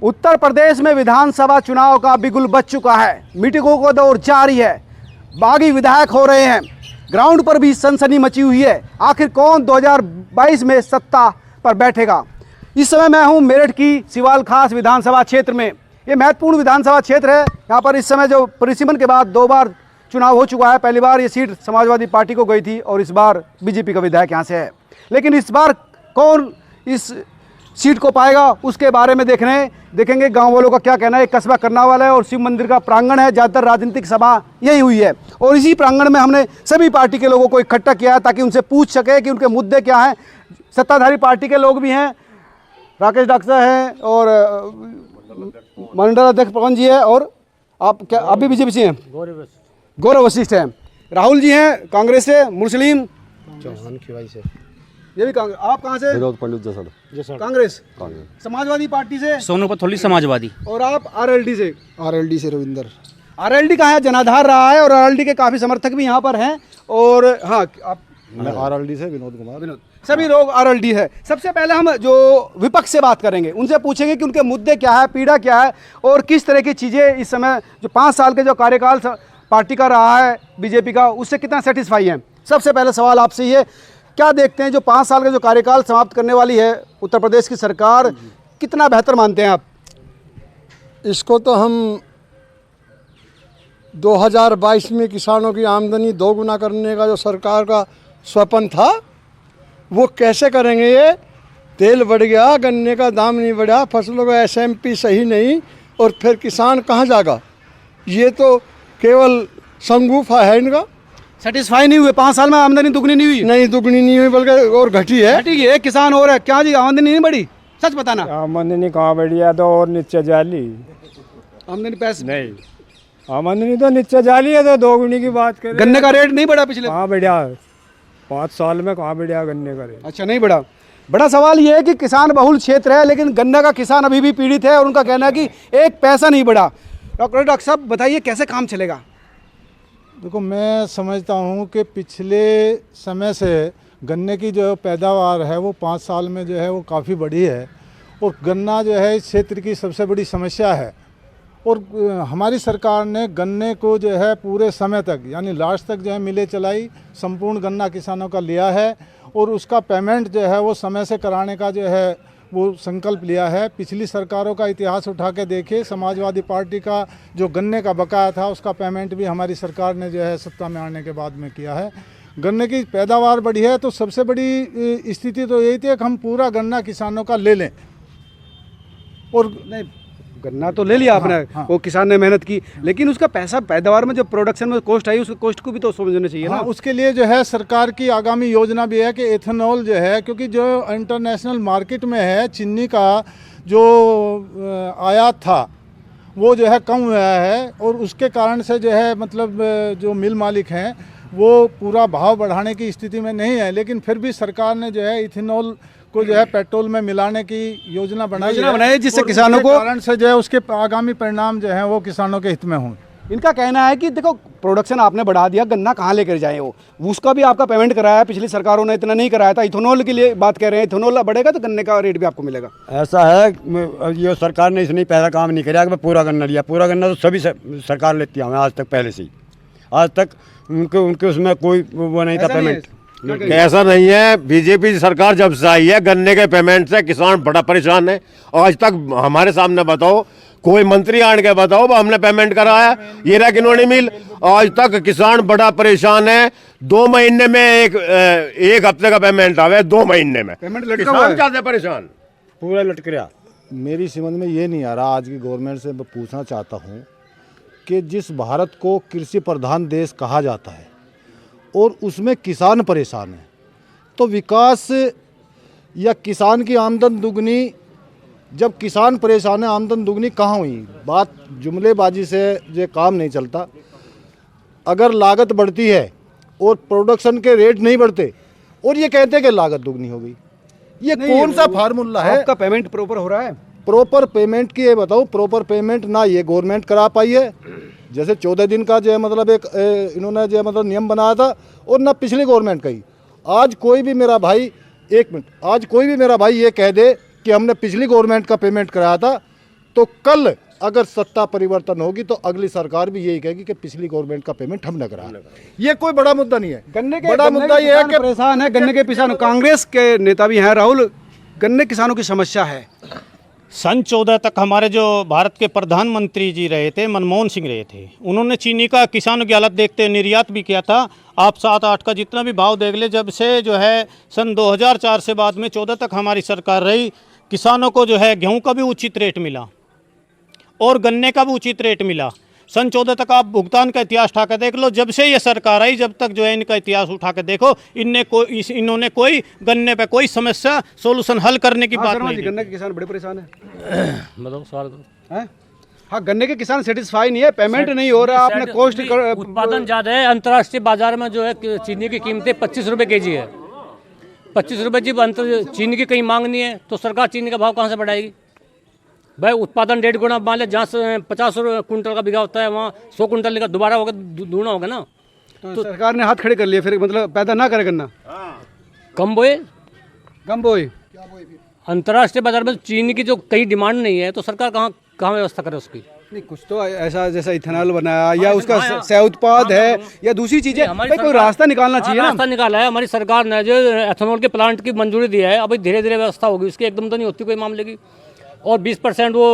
उत्तर प्रदेश में विधानसभा चुनाव का बिगुल बज चुका है। मीटिंगों का दौर जारी है। बागी विधायक हो रहे हैं। ग्राउंड पर भी सनसनी मची हुई है। आखिर कौन 2022 में सत्ता पर बैठेगा? इस समय मैं हूं मेरठ की सिवाल खास विधानसभा क्षेत्र में। ये महत्वपूर्ण विधानसभा क्षेत्र है। यहाँ पर इस समय जो परिसीमन के बाद 2 बार चुनाव हो चुका है। पहली बार ये सीट समाजवादी पार्टी को गई थी और इस बार बीजेपी का विधायक यहाँ से है। लेकिन इस बार कौन इस सीट को पाएगा उसके बारे में देखेंगे गांव वालों का क्या कहना है। कस्बा करनावाल है और शिव मंदिर का प्रांगण है। ज़्यादातर राजनीतिक सभा यही हुई है और इसी प्रांगण में हमने सभी पार्टी के लोगों को इकट्ठा किया है ताकि उनसे पूछ सके कि उनके मुद्दे क्या हैं। सत्ताधारी पार्टी के लोग भी हैं, राकेश डॉक्टर हैं और मंडल अध्यक्ष पवन जी है और आप क्या आप भी बीजेपी से हैं? गौरव वशिष्ठ हैं। राहुल जी हैं कांग्रेस से। मुस्लिम चौहान खिवाई से। ये भी कांग्रेस। आप कहाँ से? विनोद पंडित जसड़। कांग्रेस। समाजवादी पार्टी से सोनू पथौली समाजवादी। और आप आरएलडी से? आरएलडी से रविंदर। आरएलडी का है जनाधार रहा है और आरएलडी के काफी समर्थक भी यहाँ पर हैं। और हाँ आप? मैं आरएलडी से विनोद कुमार। सभी लोग आरएलडी है। सबसे पहले हम जो विपक्ष से बात करेंगे उनसे पूछेंगे कि उनके मुद्दे क्या है, पीड़ा क्या है और किस तरह की चीज़ें इस समय जो 5 साल के जो कार्यकाल पार्टी का रहा है बीजेपी का उससे कितना सेटिस्फाई है। सबसे पहले सवाल आपसे ये, क्या देखते हैं जो 5 साल का जो कार्यकाल समाप्त करने वाली है उत्तर प्रदेश की सरकार, कितना बेहतर मानते हैं आप? इसको तो हम 2022 में किसानों की आमदनी 2 गुना करने का जो सरकार का स्वप्न था वो कैसे करेंगे। ये तेल बढ़ गया, गन्ने का दाम नहीं बढ़ा, फसलों का एसएमपी सही नहीं और फिर किसान कहाँ जाएगा। ये तो केवल संगूफा है इनका। सेटिस्फाई नहीं हुए? 5 साल में आमदनी दुगनी नहीं हुई? नहीं, दुगनी नहीं हुई बल्कि और घटी है। घटी है। किसान हो रहा है क्या जी? आमदनी नहीं बढ़ी? सच बताना। आमदनी कहाँ बढ़ी है? तो और नीचे जाली आमदनी पैसे नहीं, आमदनी तो नीचे जाली है। तो 2 गुनी की बात करें। गन्ने का रेट नहीं बढ़ा पिछले? कहाँ बढ़िया? 5 साल में कहाँ बढ़िया गन्ने का रेट? अच्छा, नहीं बढ़ा। बड़ा सवाल ये है कि किसान बहुल क्षेत्र है लेकिन गन्ना का किसान अभी भी पीड़ित है और उनका कहना है कि 1 पैसा नहीं बढ़ा। डॉक्टर साहब बताइए कैसे काम चलेगा? देखो, मैं समझता हूँ कि पिछले समय से गन्ने की जो पैदावार है वो 5 साल में जो है वो काफ़ी बढ़ी है और गन्ना जो है इस क्षेत्र की सबसे बड़ी समस्या है। और हमारी सरकार ने गन्ने को जो है पूरे समय तक यानी लास्ट तक जो है मिले चलाई संपूर्ण गन्ना किसानों का लिया है और उसका पेमेंट जो है वो समय से कराने का जो है वो संकल्प लिया है। पिछली सरकारों का इतिहास उठा के देखिए, समाजवादी पार्टी का जो गन्ने का बकाया था उसका पेमेंट भी हमारी सरकार ने जो है सत्ता में आने के बाद में किया है। गन्ने की पैदावार बढ़ी है तो सबसे बड़ी स्थिति तो यही थी कि हम पूरा गन्ना किसानों का ले लें। और नहीं, गन्ना तो ले लिया आपने। हाँ। वो किसान ने मेहनत की लेकिन उसका पैसा पैदावार में जो प्रोडक्शन में कॉस्ट आई उसके कॉस्ट को भी तो समझना चाहिए ना। उसके लिए जो है सरकार की आगामी योजना भी है कि एथेनॉल जो है, क्योंकि जो इंटरनेशनल मार्केट में है चीनी का जो आयात था वो जो है कम हुआ है और उसके कारण से जो है मतलब जो मिल मालिक हैं वो पूरा भाव बढ़ाने की स्थिति में नहीं है। लेकिन फिर भी सरकार ने जो है इथेनॉल को जो है पेट्रोल में मिलाने की योजना बनाई है जिससे किसानों को कारण से जो है उसके आगामी परिणाम जो है वो किसानों के हित में हों। इनका कहना है कि देखो प्रोडक्शन आपने बढ़ा दिया, गन्ना कहाँ लेकर जाए वो उसका भी आपका पेमेंट कराया। पिछली सरकारों ने इतना नहीं कराया था। इथेनॉल के लिए बात कर रहे हैं, इथेनॉल बढ़ेगा तो गन्ने का रेट भी आपको मिलेगा। ऐसा है ये सरकार ने इसने पहला काम नहीं किया कि पूरा गन्ना लिया। पूरा गन्ना तो सभी सरकार लेती है आज तक, पहले से ही आज तक उनके उसमें कोई वो नहीं था पेमेंट। ऐसा नहीं है। बीजेपी सरकार जब से आई है गन्ने के पेमेंट से किसान बड़ा परेशान है। आज तक हमारे सामने बताओ, कोई मंत्री आने के बताओ हमने पेमेंट कराया ये रहा किन्होंने मिल। आज तक किसान बड़ा परेशान है। 2 महीने में एक हफ्ते का पेमेंट आवे, 2 महीने में पेमेंट लटका किसान ज्यादा परेशान, पूरा लटक रहा। मेरी समझ में ये नहीं आ रहा, आज की गवर्नमेंट से मैं पूछना चाहता हूँ कि जिस भारत को कृषि प्रधान देश कहा जाता है और उसमें किसान परेशान है तो विकास या किसान की आमदन दुगनी, जब किसान परेशान है आमदन दुगनी कहाँ हुई? बात जुमलेबाजी से ये काम नहीं चलता। अगर लागत बढ़ती है और प्रोडक्शन के रेट नहीं बढ़ते और ये कहते हैं कि लागत दुगनी हो गई, ये कौन सा फार्मूला है? आपका पेमेंट प्रॉपर हो रहा है? प्रॉपर पेमेंट की ये बताओ, प्रॉपर पेमेंट ना ये गवर्नमेंट करा पाई है। जैसे 14 दिन का जो है मतलब एक इन्होंने जो है मतलब नियम बनाया था और ना पिछली गवर्नमेंट का ही। आज कोई भी मेरा भाई, 1 मिनट, आज कोई भी मेरा भाई ये कह दे कि हमने पिछली गवर्नमेंट का पेमेंट कराया था तो कल अगर सत्ता परिवर्तन होगी तो अगली सरकार भी यही कहेगी कि पिछली गवर्नमेंट का पेमेंट हमने करा। ये कोई बड़ा मुद्दा नहीं है। गन्ने के बड़ा गन्ने मुद्दा के ये है किसान कि परेशान है, गन्ने के किसान। कांग्रेस के नेता भी हैं राहुल, गन्ने किसानों की समस्या है। सन 14 तक हमारे जो भारत के प्रधानमंत्री जी रहे थे, मनमोहन सिंह रहे थे, उन्होंने चीनी का किसानों की हालत देखते निर्यात भी किया था। आप 7-8 का जितना भी भाव देख ले, जब से जो है सन 2004 से बाद में 14 तक हमारी सरकार रही, किसानों को जो है गेहूं का भी उचित रेट मिला और गन्ने का भी उचित रेट मिला। सन 14 तक आप भुगतान का इतिहास उठा कर देख लो। जब से ये सरकार आई, जब तक जो है इनका इतिहास उठा कर देखो, इन्होंने कोई गन्ने पे कोई समस्या सोल्यूशन हल करने की बात नहीं की। गन्ने के किसान बड़े परेशान है। बताओ सवाल दो। हैं? हाँ, गन्ने के किसान सेटिस्फाई नहीं है, पेमेंट नहीं हो रहा। आपने कॉस्ट उत्पादन ज़्यादा है। अंतर्राष्ट्रीय बाजार में जो है चीनी की कीमतें 25 रुपये केजी है। 25 रुपये जब चीनी की कहीं मांग नहीं है तो सरकार चीनी का भाव कहाँ से बढ़ाएगी भाई? उत्पादन 1.5 गुना, मान लें जहाँ से 50 कुंटल का बिगा होता है वहाँ 100 कुंटल का दोबारा होगा, दूना होगा ना। तो सरकार ने हाथ खड़े कर लिए, फिर मतलब पैदा ना करे गन्ना, कम बोए कम बोए। अंतर्राष्ट्रीय बाजार में चीनी की जो कहीं डिमांड नहीं है तो सरकार कहाँ व्यवस्था करे उसकी? नहीं, कुछ तो ऐसा जैसा इथेनॉल बनाया या उसका सह उत्पाद है या दूसरी चीजें, भाई कोई रास्ता निकालना चाहिए ना। रास्ता निकाला है हमारी सरकार ने, जो एथेनॉल के प्लांट की मंजूरी दिया है। अभी धीरे धीरे व्यवस्था होगी उसकी, एकदम तो नहीं होती कोई मामले की। और 20% वो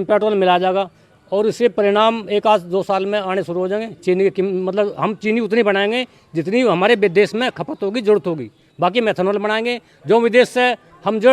पेट्रोल मिला जाएगा और इससे परिणाम 1-2 साल में आने शुरू हो जाएंगे। चीनी की मतलब हम चीनी उतनी बनाएंगे जितनी हमारे देश में खपत होगी, जरूरत होगी। बाकी हम एथेनॉल बनाएंगे। जो विदेश से हम जो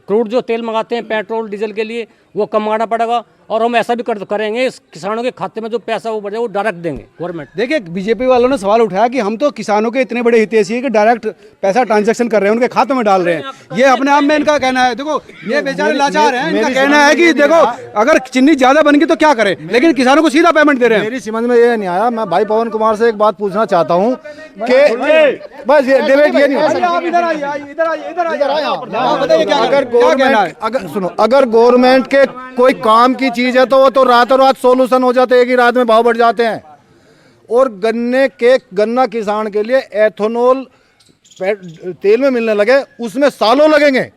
क्रूड जो तेल मंगाते हैं पेट्रोल डीजल के लिए, वो कम मंगाना पड़ेगा। और हम ऐसा भी करेंगे, इस किसानों के खाते में जो पैसा वो बढ़े वो डायरेक्ट देंगे गवर्नमेंट। देखिए, बीजेपी वालों ने सवाल उठाया कि हम तो किसानों के इतने बड़े हितैषी है कि डायरेक्ट पैसा ट्रांजैक्शन कर रहे हैं, उनके खाते में डाल रहे हैं। ये अपने आप में इनका कहना है। देखो, ये बेचारे लाचार हैं। इनका कहना है कि देखो, अगर चीनी ज्यादा बन गई तो क्या करें, लेकिन किसानों को सीधा पेमेंट दे रहे हैं। मेरी समझ में ये नहीं आया। मैं भाई पवन कुमार से एक बात पूछना चाहता हूँ कि बस ये डिबेट ये नहीं हो सकता। अगर सुनो, अगर गवर्नमेंट के कोई काम की चीज है तो वो तो रातों रात सोल्यूशन हो जाते हैं, एक ही रात में भाव बढ़ जाते हैं। और गन्ना किसान के लिए एथेनॉल तेल में मिलने लगे, उसमें सालों लगेंगे।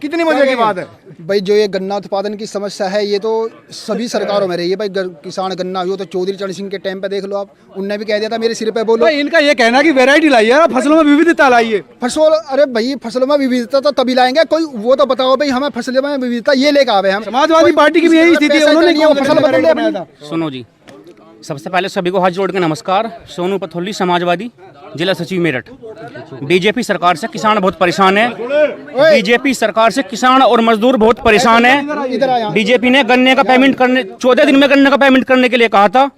कितनी मजे की बात है भाई। जो ये गन्ना उत्पादन की समस्या है ये तो सभी सरकारों में रही है भाई। किसान गन्ना हुआ तो चौधरी चरण सिंह के टाइम पे देख लो आप, उनने भी कह दिया था मेरे सिर पे बोलो। भाई इनका ये कहना है कि वैरायटी लाइए, फसलों में विविधता लाइए। अरे भाई फसलों में विविधता तो तभी लाएंगे, कोई वो तो बताओ भाई, हमें फसलों में विविधता ये लेकर आवे हम। समाजवादी पार्टी की भी यही स्थिति है, उन्होंने फसल बदल दिया। सुनो जी, सबसे पहले सभी को हाथ जोड़ के नमस्कार। सोनू पथौली, समाजवादी, जिला सचिव मेरठ। बीजेपी सरकार से किसान बहुत परेशान है। बीजेपी सरकार से किसान और मजदूर बहुत परेशान है। बीजेपी ने गन्ने का पेमेंट करने 14 दिन में गन्ने का पेमेंट करने के लिए कहा था।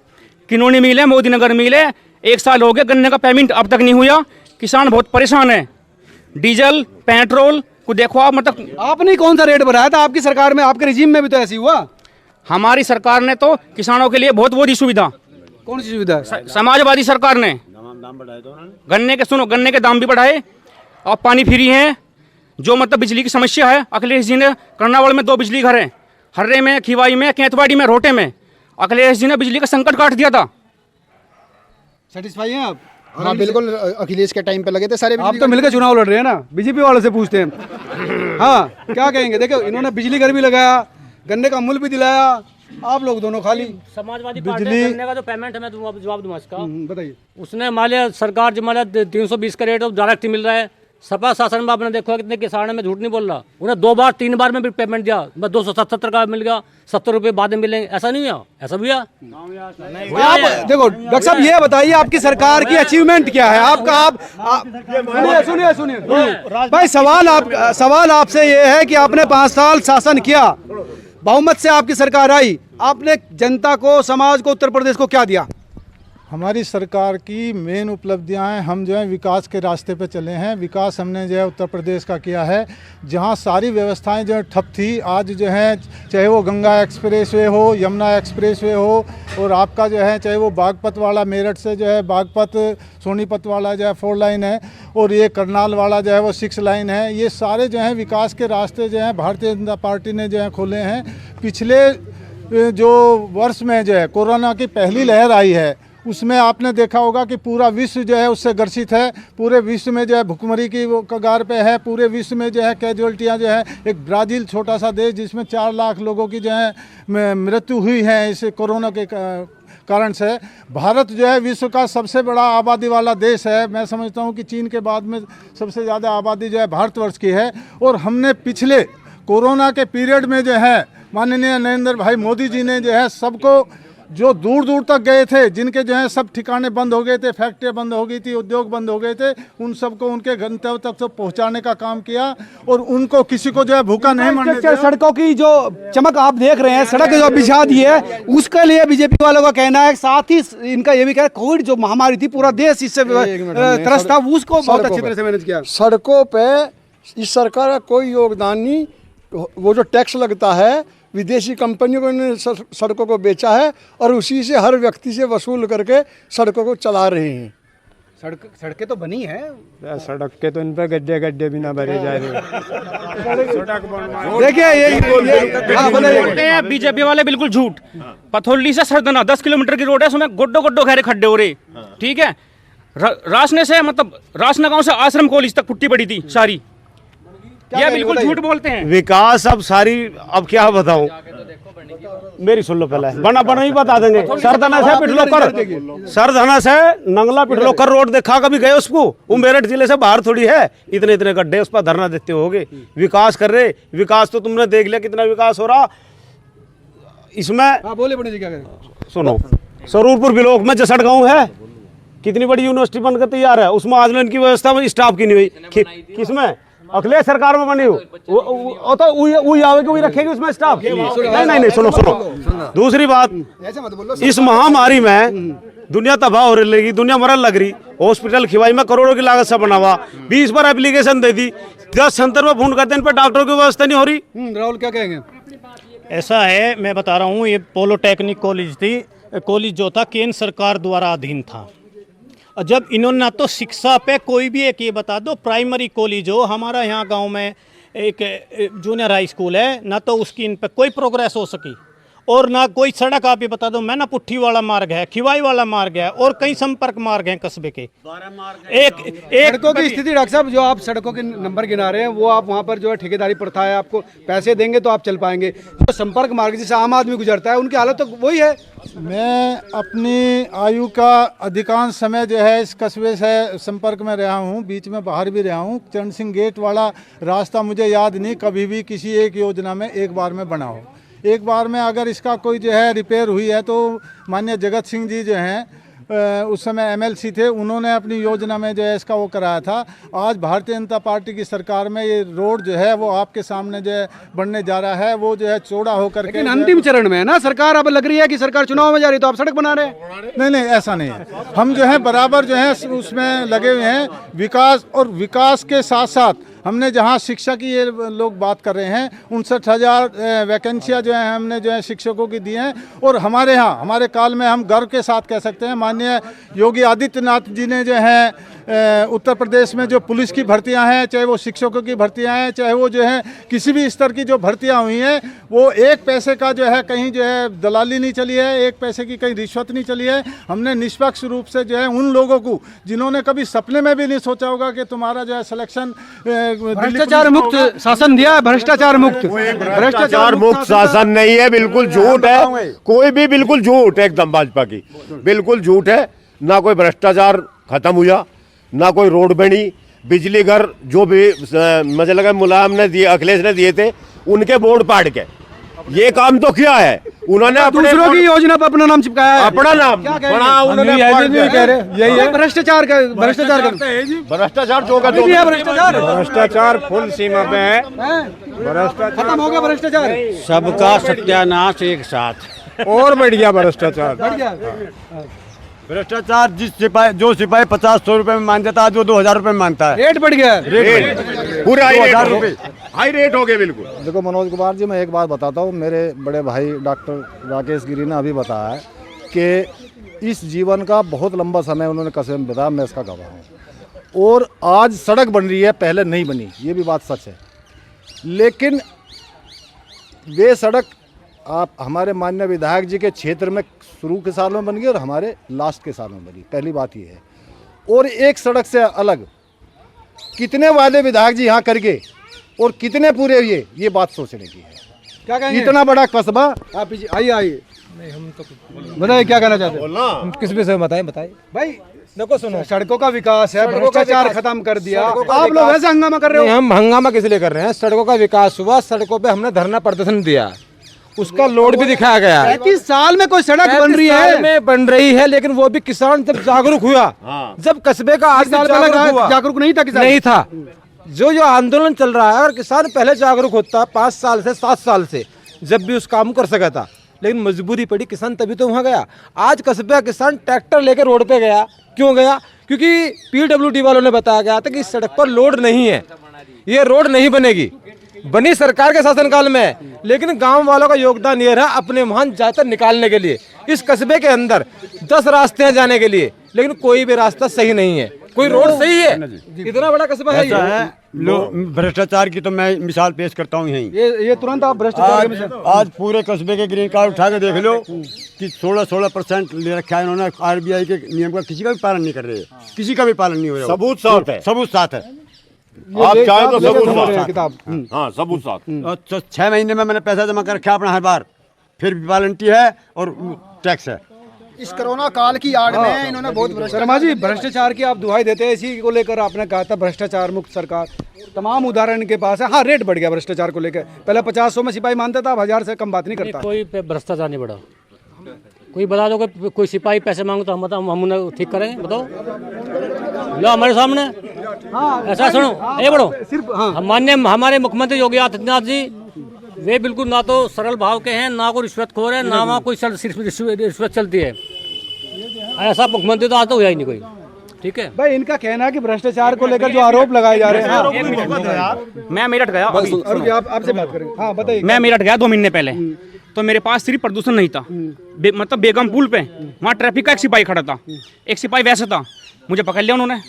किनोनी मिल है, मोदी नगर मिल है, 1 साल हो गया, गन्ने का पेमेंट अब तक नहीं हुआ। किसान बहुत परेशान है। डीजल पेट्रोल को देखो आप, मतलब आपने कौन सा रेट बढ़ाया था? आपकी सरकार में, आपके रिजीम में भी तो ऐसी हुआ। हमारी सरकार ने तो किसानों के लिए बहुत सुविधा। कौन सी सुविधा? समाजवादी सरकार ने गन्ने के दाम भी बढ़ाए और पानी फ्री है। जो मतलब बिजली की समस्या है, अखिलेश जी ने कर्नावाड़ में 2 बिजली घर हैं, हर्रे में, खिवाई में, केंतवाड़ी में, रोटे में। अखिलेश जी ने बिजली का संकट काट दिया था। सेटिस्फाई हैं आप? हाँ बिल्कुल, अखिलेश के टाइम पे लगे थे सारे। आप तो मिलकर चुनाव लड़ रहे हैं ना, बीजेपी वालों से पूछते हैं। हाँ, क्या कहेंगे? देखो, इन्होंने बिजली घर भी लगाया, गन्ने का मूल भी दिलाया, आप लोग दोनों खाली। समाजवादी पार्टी गन्ने का जो पेमेंट है, मैं जवाब दूंगा इसका। बताइए। उसने मान लिया सरकार जो मान लिया 320 का रेट डायरेक्ट मिल रहा है। सपा शासन में आपने देखो कितने किसान है, मैं झूठ नहीं बोल रहा। उन्हें 2 बार 3 बार में भी पेमेंट दिया, बस 277 का मिल गया, 70 रुपये बाद में मिलेंगे। ऐसा नहीं हुआ, ऐसा भी हुआ। आप देखो डॉक्टर साहब, ये बताइए आपकी सरकार की अचीवमेंट क्या है? आपका सुनिए भाई, सवाल आपसे ये है कि आपने 5 साल शासन किया, बहुमत से आपकी सरकार आई, आपने जनता को, समाज को, उत्तर प्रदेश को क्या दिया? हमारी सरकार की मेन उपलब्धियां हैं, हम जो है विकास के रास्ते पे चले हैं। विकास हमने जो है उत्तर प्रदेश का किया है। जहां सारी व्यवस्थाएं जो है ठप थी, आज जो है चाहे वो गंगा एक्सप्रेसवे हो, यमुना एक्सप्रेसवे हो, और आपका जो है चाहे वो बागपत वाला, मेरठ से जो है बागपत सोनीपत वाला जो है 4 लाइन है, और ये करनाल वाला जो है वो 6 लाइन है। ये सारे जो है विकास के रास्ते जो है भारतीय जनता पार्टी ने जो है खोले हैं। पिछले जो वर्ष में जो है कोरोना की पहली लहर आई है, उसमें आपने देखा होगा कि पूरा विश्व जो है उससे ग्रसित है। पूरे विश्व में जो है भुखमरी की वो कगार पे है। पूरे विश्व में जो है कैजुअल्टियाँ जो है, एक ब्राज़ील छोटा सा देश जिसमें 4 लाख लोगों की जो है मृत्यु हुई है इस कोरोना के कारण से। भारत जो है विश्व का सबसे बड़ा आबादी वाला देश है। मैं समझता हूँ कि चीन के बाद में सबसे ज़्यादा आबादी जो है भारतवर्ष की है। और हमने पिछले कोरोना के पीरियड में जो है माननीय नरेंद्र भाई मोदी जी ने जो है सबको, जो दूर दूर तक गए थे, जिनके जो है सब ठिकाने बंद हो गए थे, फैक्ट्रियाँ बंद हो गई थी, उद्योग बंद हो गए थे, उन सबको उनके गंतव्य तक तो पहुंचाने का काम किया और उनको किसी को जो है भूखा नहीं मरने दिया। सड़कों की जो चमक आप देख रहे हैं, सड़क जो बिछा दी है, उसके लिए बीजेपी वालों का कहना है। साथ ही इनका ये भी कहना है कोविड जो महामारी थी पूरा देश इससे त्रस्त था, उसको बहुत अच्छी तरह से मैनेज किया। सड़कों पे इस सरकार का कोई योगदान नहीं। वो जो टैक्स लगता है विदेशी कंपनियों को ने सड़कों को बेचा है और उसी से हर व्यक्ति से वसूल करके सड़कों को चला रहे हैं। सड़कें तो बनी है, सड़क के तो इन पर गड्ढे गड्ढे भी ना भरे जा रहे। देखिए ये बीजेपी वाले बिल्कुल झूठ। पथौली से सरदना 10 किलोमीटर की रोड है, उसमें गोड्डो गोड्डो गहरे खड्डे हो रहे, ठीक है। रासने से मतलब रासना गांव से आश्रम कॉलेज तक पुट्टी पड़ी थी सारी। ये बिल्कुल झूठ बोलते हैं। विकास अब सारी, अब क्या बताऊं, मेरी सुन लो पहले, बना बना ही बता देंगे। सरधना से पिटलो कर, सरधना से नंगला पिटलो कर रोड देखा कभी गए उसको? वो मेरठ जिले से बाहर थोड़ी है, इतने इतने गड्ढे, उस पर धरना देते होगे। विकास कर रहे, विकास तो तुमने देख लिया कितना विकास हो रहा इसमें। बोले बड़े जी क्या करें? सुनो, सरूरपुर ब्लॉक में जसड़ गाँव है, कितनी बड़ी यूनिवर्सिटी बनकर तैयार है, उसमें आज की व्यवस्था में स्टाफ की नहीं हुई। किसमें? अखिलेश सरकार में बनी हो, वो तो वही आवेगी, वही रखेगी उसमें स्टाफ। नहीं, सुनो। दूसरी बात, इस महामारी में दुनिया तबाह हो रही, दुनिया मरन लग रही। हॉस्पिटल खिवाई में करोड़ों की लागत से बना हुआ, 20 बार एप्लीकेशन दे दी, 10 सेंटर में फोन करते हैं, इन पर डॉक्टरों की व्यवस्था नहीं हो रही। राहुल क्या कहेंगे? ऐसा है, मैं बता रहा हूँ, ये पॉलिटेक्निक कॉलेज थी, कॉलेज जो था केंद्र सरकार द्वारा अधीन था। और जब इन्होंने ना तो शिक्षा पे कोई भी एक ये बता दो, प्राइमरी कॉलेज हो, हमारा यहाँ गांव में एक जूनियर हाई स्कूल है, ना तो उसकी इन पे कोई प्रोग्रेस हो सकी, और ना कोई सड़क आप ये बता दो। मैं ना पुट्ठी वाला मार्ग है, खिवाई वाला मार्ग है, और कई संपर्क मार्ग हैं कस्बे के। एक सड़कों की स्थिति, डॉक्टर साहब, जो आप सड़कों के नंबर गिना रहे हैं, वो आप वहाँ पर जो है ठेकेदारी प्रथा है, आपको पैसे देंगे तो आप चल पाएंगे। जो संपर्क मार्ग जिसे आम आदमी गुजरता है, उनकी हालत तो वही है। मैं अपनी आयु का अधिकांश समय जो है इस कस्बे से संपर्क में रहा हूँ, बीच में बाहर भी रहा हूँ। चरण सिंह गेट वाला रास्ता मुझे याद नहीं कभी भी किसी एक योजना में एक बार में बना हो। एक बार में अगर इसका कोई जो है रिपेयर हुई है तो माननीय जगत सिंह जी जो हैं उस समय एमएलसी थे, उन्होंने अपनी योजना में जो है इसका वो कराया था। आज भारतीय जनता पार्टी की सरकार में ये रोड जो है वो आपके सामने जो है बनने जा रहा है, वो जो है चौड़ा होकर के। लेकिन अंतिम चरण में है ना सरकार, अब लग रही है कि सरकार चुनाव में जा रही है तो आप सड़क बना रहे हैं। नहीं, ऐसा नहीं है। हम जो है बराबर जो है उसमें लगे हुए हैं। विकास और विकास के साथ साथ हमने जहाँ शिक्षा की ये लोग बात कर रहे हैं, 59,000 वैकेंसियाँ जो है हमने जो है शिक्षकों की दी हैं। और हमारे यहाँ हमारे काल में हम गर्व के साथ कह सकते हैं, माननीय योगी आदित्यनाथ जी ने जो है उत्तर प्रदेश में जो पुलिस की भर्तियां हैं, चाहे वो शिक्षकों की भर्तियां हैं, चाहे वो जो है किसी भी स्तर की जो भर्तियां हुई हैं, वो एक पैसे का जो है कहीं जो है दलाली नहीं चली है, एक पैसे की कहीं रिश्वत नहीं चली है। हमने निष्पक्ष रूप से जो है उन लोगों को जिन्होंने कभी सपने में भी नहीं सोचा होगा कि तुम्हारा जो है सिलेक्शन भ्रष्टाचार मुक्त शासन दिया है। भ्रष्टाचार मुक्त शासन नहीं है, बिल्कुल झूठ है। कोई भी बिल्कुल झूठ, एकदम भाजपा की बिल्कुल झूठ है। ना कोई भ्रष्टाचार खत्म हुआ, ना कोई रोड बनी, बिजली घर जो भी मुझे लगा मुलायम ने दिए, अखिलेश ने दिए थे, उनके बोर्ड पाड़ के ये काम तो किया है उन्होंने। दूसरों की योजना पर अपना नाम चिपकाया है, अपना नाम बना उन्होंने। यही है भ्रष्टाचार का, भ्रष्टाचार जो का भ्रष्टाचार फुल सीमा पे है। खत्म हो गया भ्रष्टाचार, सबका सत्यानाश एक साथ। और बढ़िया भ्रष्टाचार, भ्रष्टाचार जो सिपाही 50-100 रुपए में मान जाता, आज वो 2,000 रुपए में मानता है। रेट बढ़ गया, पूरा हाई रेट हो गए बिल्कुल। देखो मनोज कुमार जी, मैं एक बात बताता हूँ, मेरे बड़े भाई डॉक्टर राकेश गिरी ने अभी बताया है कि इस जीवन का बहुत लंबा समय उन्होंने कस्बे में बताया, मैं इसका गवाह हूँ। और आज सड़क बन रही है, पहले नहीं बनी, ये भी बात सच है। लेकिन वे सड़क आप हमारे माननीय विधायक जी के क्षेत्र में शुरू के सालों में बन गई और हमारे लास्ट के सालों में बनी, पहली बात ये है। और एक सड़क से अलग कितने वादे विधायक जी यहाँ करके और कितने पूरे हुए, ये बात सोचने की है। क्या कहेंगे? इतना बड़ा कस्बा। आप आइए आइए, बताइए क्या कहना चाहते हैं? हम किस विषय में बताएं भाई देखो सुनो, सड़कों का विकास है, सड़कों का भ्रष्टाचार विकास- खत्म कर दिया, सड़कों का आप लोग विकास- ऐसे हंगामा कर रहे हो। हम हंगामा किस लिए कर रहे हैं? सड़कों का विकास हुआ, सड़कों पे हमने धरना प्रदर्शन दिया, उसका लोड भी दिखाया गया। 35 साल में कोई सड़क बन रही 35 साल है में बन रही है, लेकिन वो भी किसान जब जागरूक हुआ, जब कस्बे का आदमी साल जागरूक पहले हुआ, जागरूक नहीं था किसान। नहीं था। जो आंदोलन चल रहा है, अगर किसान पहले जागरूक होता 5 साल से 7 साल से, जब भी उस काम कर सका था, लेकिन मजबूरी पड़ी किसान, तभी तो वहाँ गया। आज कस्बे का किसान ट्रैक्टर लेकर रोड पे गया, क्यों गया? क्योंकि पीडब्ल्यूडी वालों ने बताया गया था कि इस सड़क पर लोड नहीं है, ये रोड नहीं बनेगी। बनी सरकार के शासनकाल में, लेकिन गांव वालों का योगदान ये रहा अपने वाहन ज्यादातर निकालने के लिए। इस कस्बे के अंदर 10 रास्ते हैं जाने के लिए, लेकिन कोई भी रास्ता सही नहीं है, कोई रोड सही है। इतना बड़ा कस्बा है ऐसा ये। है भ्रष्टाचार की तो मैं मिसाल पेश करता हूँ यहीं। ये तुरंत आप भ्रष्टाचार के विषय- आज पूरे कस्बे के ग्रीन कार्ड उठा के देख लो कि 16% ले रखा है इन्होंने। आरबीआई के नियम का किसी का भी पालन नहीं कर रहे, किसी का भी पालन नहीं हो रहा। सबूत साथ है, सबूत साथ है। आप चाहे तो लेकर सबूत घूम रहे हैं साथ। किताब। हाँ सबूत साथ। और 6 महीने में मैंने पैसा जमा कर रखा अपना हर बार, फिर भी वारंटी है और टैक्स है। इस कोरोना काल की आड़ में इन्होंने बहुत शर्मा जी, भ्रष्टाचार की आप दुहाई देते हैं, इसी को लेकर आपने कहा था भ्रष्टाचार मुक्त सरकार। तमाम उदाहरण के पास है। हाँ, रेट बढ़ गया भ्रष्टाचार को लेकर। पहले 50-100 में सिपाही मानता था, अब 1000 से कम बात नहीं करता। कोई पे भ्रष्टाचार नहीं बढ़ा। कोई बता दो कि कोई सिपाही पैसे मांगो तो हम बताओ, हम उन्हें ठीक करेंगे? बताओ, लो हमारे सामने। ऐसा सुनो, ये बढ़ो, सिर्फ हाँ, हम माननीय हमारे मुख्यमंत्री योगी आदित्यनाथ जी, वे बिल्कुल ना तो सरल भाव के हैं, ना कोई रिश्वतखोर है, ना वहाँ कोई सिर्फ रिश्वत चलती है। ऐसा मुख्यमंत्री तो आज तो हुआ ही नहीं कोई। ठीक है भाई, इनका कहना है कि भ्रष्टाचार को लेकर जो आरोप लगाए जा रहे हैं। हाँ, मैं मेरठ गया अभी, रुकिए, आपसे बात करेंगे। हाँ, बताइए। मैं मेरठ गया 2 महीने पहले, तो मेरे पास सिर्फ प्रदूषण नहीं था। मतलब बेगम पुल पे वहाँ ट्रैफिक का एक सिपाही खड़ा था, एक सिपाही वैसे था। मुझे पकड़ लिया उन्होंने।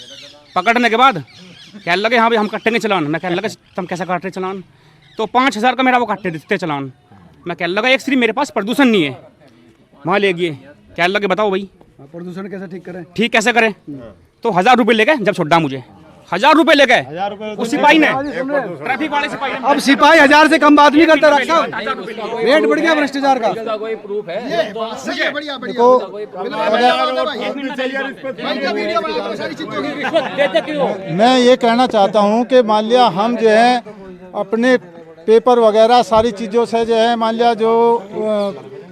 पकड़ने के बाद कहने लगे हाँ भाई हम काटेंगे चलान। मैं कहने लगा तुम कैसा काट रहे चलान? तो 5000 का मेरा वो काटे देते चलान। मैं कहने लगा एक सिर्फ मेरे पास प्रदूषण नहीं है, वहाँ ले गए। कहने लगे बताओ भाई प्रदूषण कैसे ठीक करें? ठीक कैसे करें? तो 1000 रुपये ले गए। जब छोड़ा मुझे 1000 रुपये ले गए उस सिपाही ने, ट्रैफिक वाले सिपाही ने। अब सिपाही 1000 से कम बात नहीं करता। रक्षा रेट बढ़ गया भ्रष्टाचार का। बढ़िया बढ़िया मैं ये कहना चाहता हूँ कि मान लिया हम जो है अपने पेपर वगैरह सारी चीज़ों से जो है मान लिया जो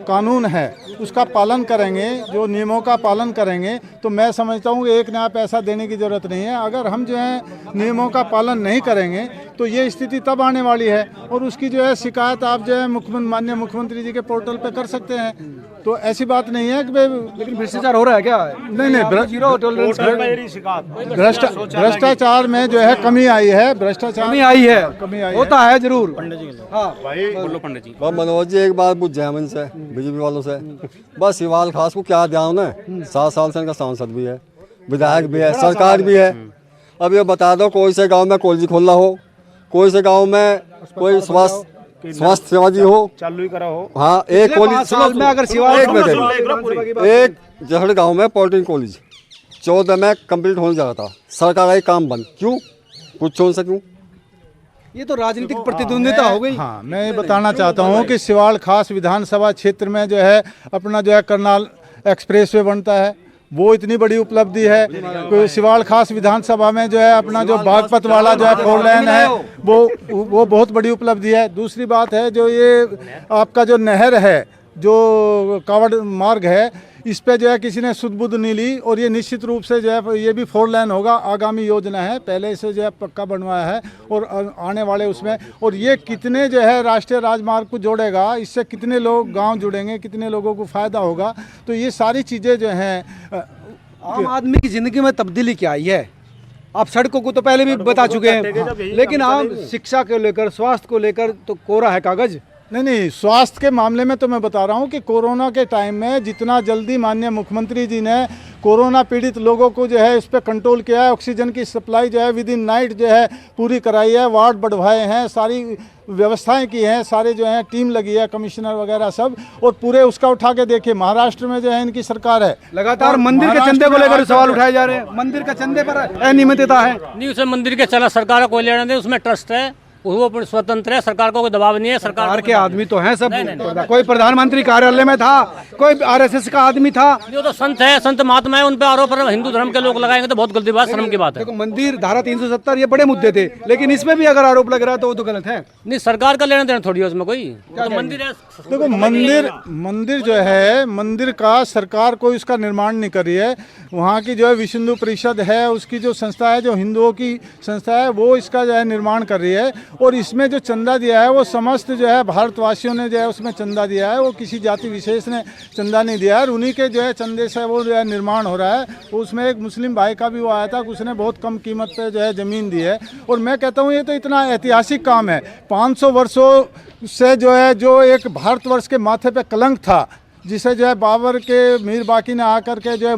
कानून है उसका पालन करेंगे, जो नियमों का पालन करेंगे, तो मैं समझता हूँ कि एक नया पैसा देने की ज़रूरत नहीं है। अगर हम जो है नियमों का पालन नहीं करेंगे तो ये स्थिति तब आने वाली है। और उसकी जो है शिकायत आप जो है माननीय मुख्यमंत्री जी के पोर्टल पे कर सकते हैं। तो ऐसी बात नहीं है कि लेकिन भ्रष्टाचार हो रहा है क्या? नहीं, जीरो टॉलरेंस भ्रष्टाचार में जो है कमी आई है। भ्रष्टाचार कमी आई है, कमी आई होता है जरूर। हाँ, बोलो पंडित जी। मनोज जी एक बात पूछ जाए हमसे, बीजेपी वालों से, बस शिवाल खास को क्या ध्यान है? 7 साल से इनका सांसद भी है, विधायक भी है, सरकार भी है। अब ये बता दो कोई से गांव में कॉलेज खोलना हो, कोई से गांव में कोई स्वास्थ्य सेवा जी हो, चालू ही करा हो। हाँ, एक कॉलेज साल में अगर एक जहड़ गांव में पॉलिटेक्निक कॉलेज 14 में कंप्लीट होने जा रहा था, सरकार आई काम बंद। क्यों? कुछ हो क्यों? ये तो राजनीतिक प्रतिद्वंदिता हो गई। हाँ, मैं ये बताना चाहता हूँ कि सिवाल खास विधानसभा क्षेत्र में जो है अपना जो है करनाल एक्सप्रेसवे बनता है, वो इतनी बड़ी उपलब्धि है। कोई सिवाल खास विधानसभा में जो है अपना जो बागपत वाला जो है 4 लेन है वो बहुत बड़ी उपलब्धि है। दूसरी बात है जो ये आपका जो नहर है, जो कावड़ मार्ग है, इस पे जो है किसी ने सुध बुध नहीं ली। और ये निश्चित रूप से जो है ये भी 4 लेन होगा, आगामी योजना है, पहले से जो है पक्का बनवाया है और आने वाले उसमें। और ये कितने जो है राष्ट्रीय राजमार्ग को जोड़ेगा, इससे कितने लोग गांव जुड़ेंगे, कितने लोगों को फ़ायदा होगा। तो ये सारी चीज़ें जो हैं आम आदमी की जिंदगी में तब्दीली क्या आई है? आप सड़कों को तो पहले भी बता चुके हैं, लेकिन आम शिक्षा को लेकर, स्वास्थ्य को लेकर तो कोरा है कागज। नहीं, स्वास्थ्य के मामले में तो मैं बता रहा हूँ कि कोरोना के टाइम में जितना जल्दी माननीय मुख्यमंत्री जी ने कोरोना पीड़ित लोगों को जो है इस पर कंट्रोल किया है, ऑक्सीजन की सप्लाई जो है विद इन नाइट जो है पूरी कराई है, वार्ड बढ़वाए हैं, सारी व्यवस्थाएं की हैं, सारे जो हैं टीम लगी है, कमिश्नर वगैरह सब, और पूरे उसका उठा के देखिए महाराष्ट्र में जो है इनकी सरकार है। लगातार मंदिर के चंदे को लेकर सवाल उठाए जा रहे हैं, मंदिर का चंदे पर अनियमितता है। नहीं, उसमें मंदिर के चला, सरकार का कोई लेना नहीं, उसमें ट्रस्ट है, वो स्वतंत्र है, सरकार को कोई दबाव नहीं है। सरकार के आदमी तो हैं सब, कोई प्रधानमंत्री कार्यालय में था, कोई आरएसएस का आदमी था, जो तो संत है, संत महात्मा है, उन पे आरोप हिंदू धर्म के लोग लगाएंगे तो बहुत गलती बात, शर्म की बात है। देखो मंदिर, धारा 370 ये बड़े मुद्दे थे, लेकिन इसमें भी अगर आरोप लग रहा है तो वो तो गलत है। नहीं, सरकार का लेना देना थोड़ी है उसमें, कोई तो मंदिर है। देखो मंदिर जो है, मंदिर का सरकार कोई उसका निर्माण नहीं कर रही है, वहाँ की जो है विश्व हिंदू परिषद है, उसकी जो संस्था है, जो हिंदुओं की संस्था है, वो इसका जो है निर्माण कर रही है। और इसमें जो चंदा दिया है वो समस्त जो है भारतवासियों ने जो है उसमें चंदा दिया है, वो किसी जाति विशेष ने चंदा नहीं दिया है। और उन्हीं के जो है चंदे से वो जो है निर्माण हो रहा है। उसमें एक मुस्लिम भाई का भी वो आया था, उसने बहुत कम कीमत पे जो है ज़मीन दी है। और मैं कहता हूँ ये तो इतना ऐतिहासिक काम है, 500 वर्षों से जो है जो एक भारतवर्ष के माथे पे कलंक था, जिसे जो है बाबर के मीर बाकी ने आकर के जो है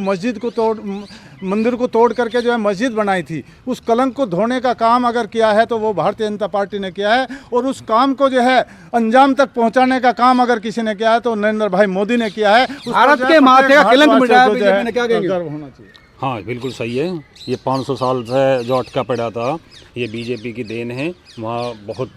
मंदिर को तोड़ करके जो है मस्जिद बनाई थी, उस कलंक को धोने का काम अगर किया है तो वो भारतीय जनता पार्टी ने किया है। और उस काम को जो है अंजाम तक पहुंचाने का काम अगर किसी ने किया है तो नरेंद्र भाई मोदी ने किया है। भारत के माथे का कलंक मिटाया बीजेपी ने, क्या कहेंगे? होना चाहिए। हाँ बिल्कुल सही है, ये 500 साल से जो अटका पड़ा था ये बीजेपी की देन है। वहाँ बहुत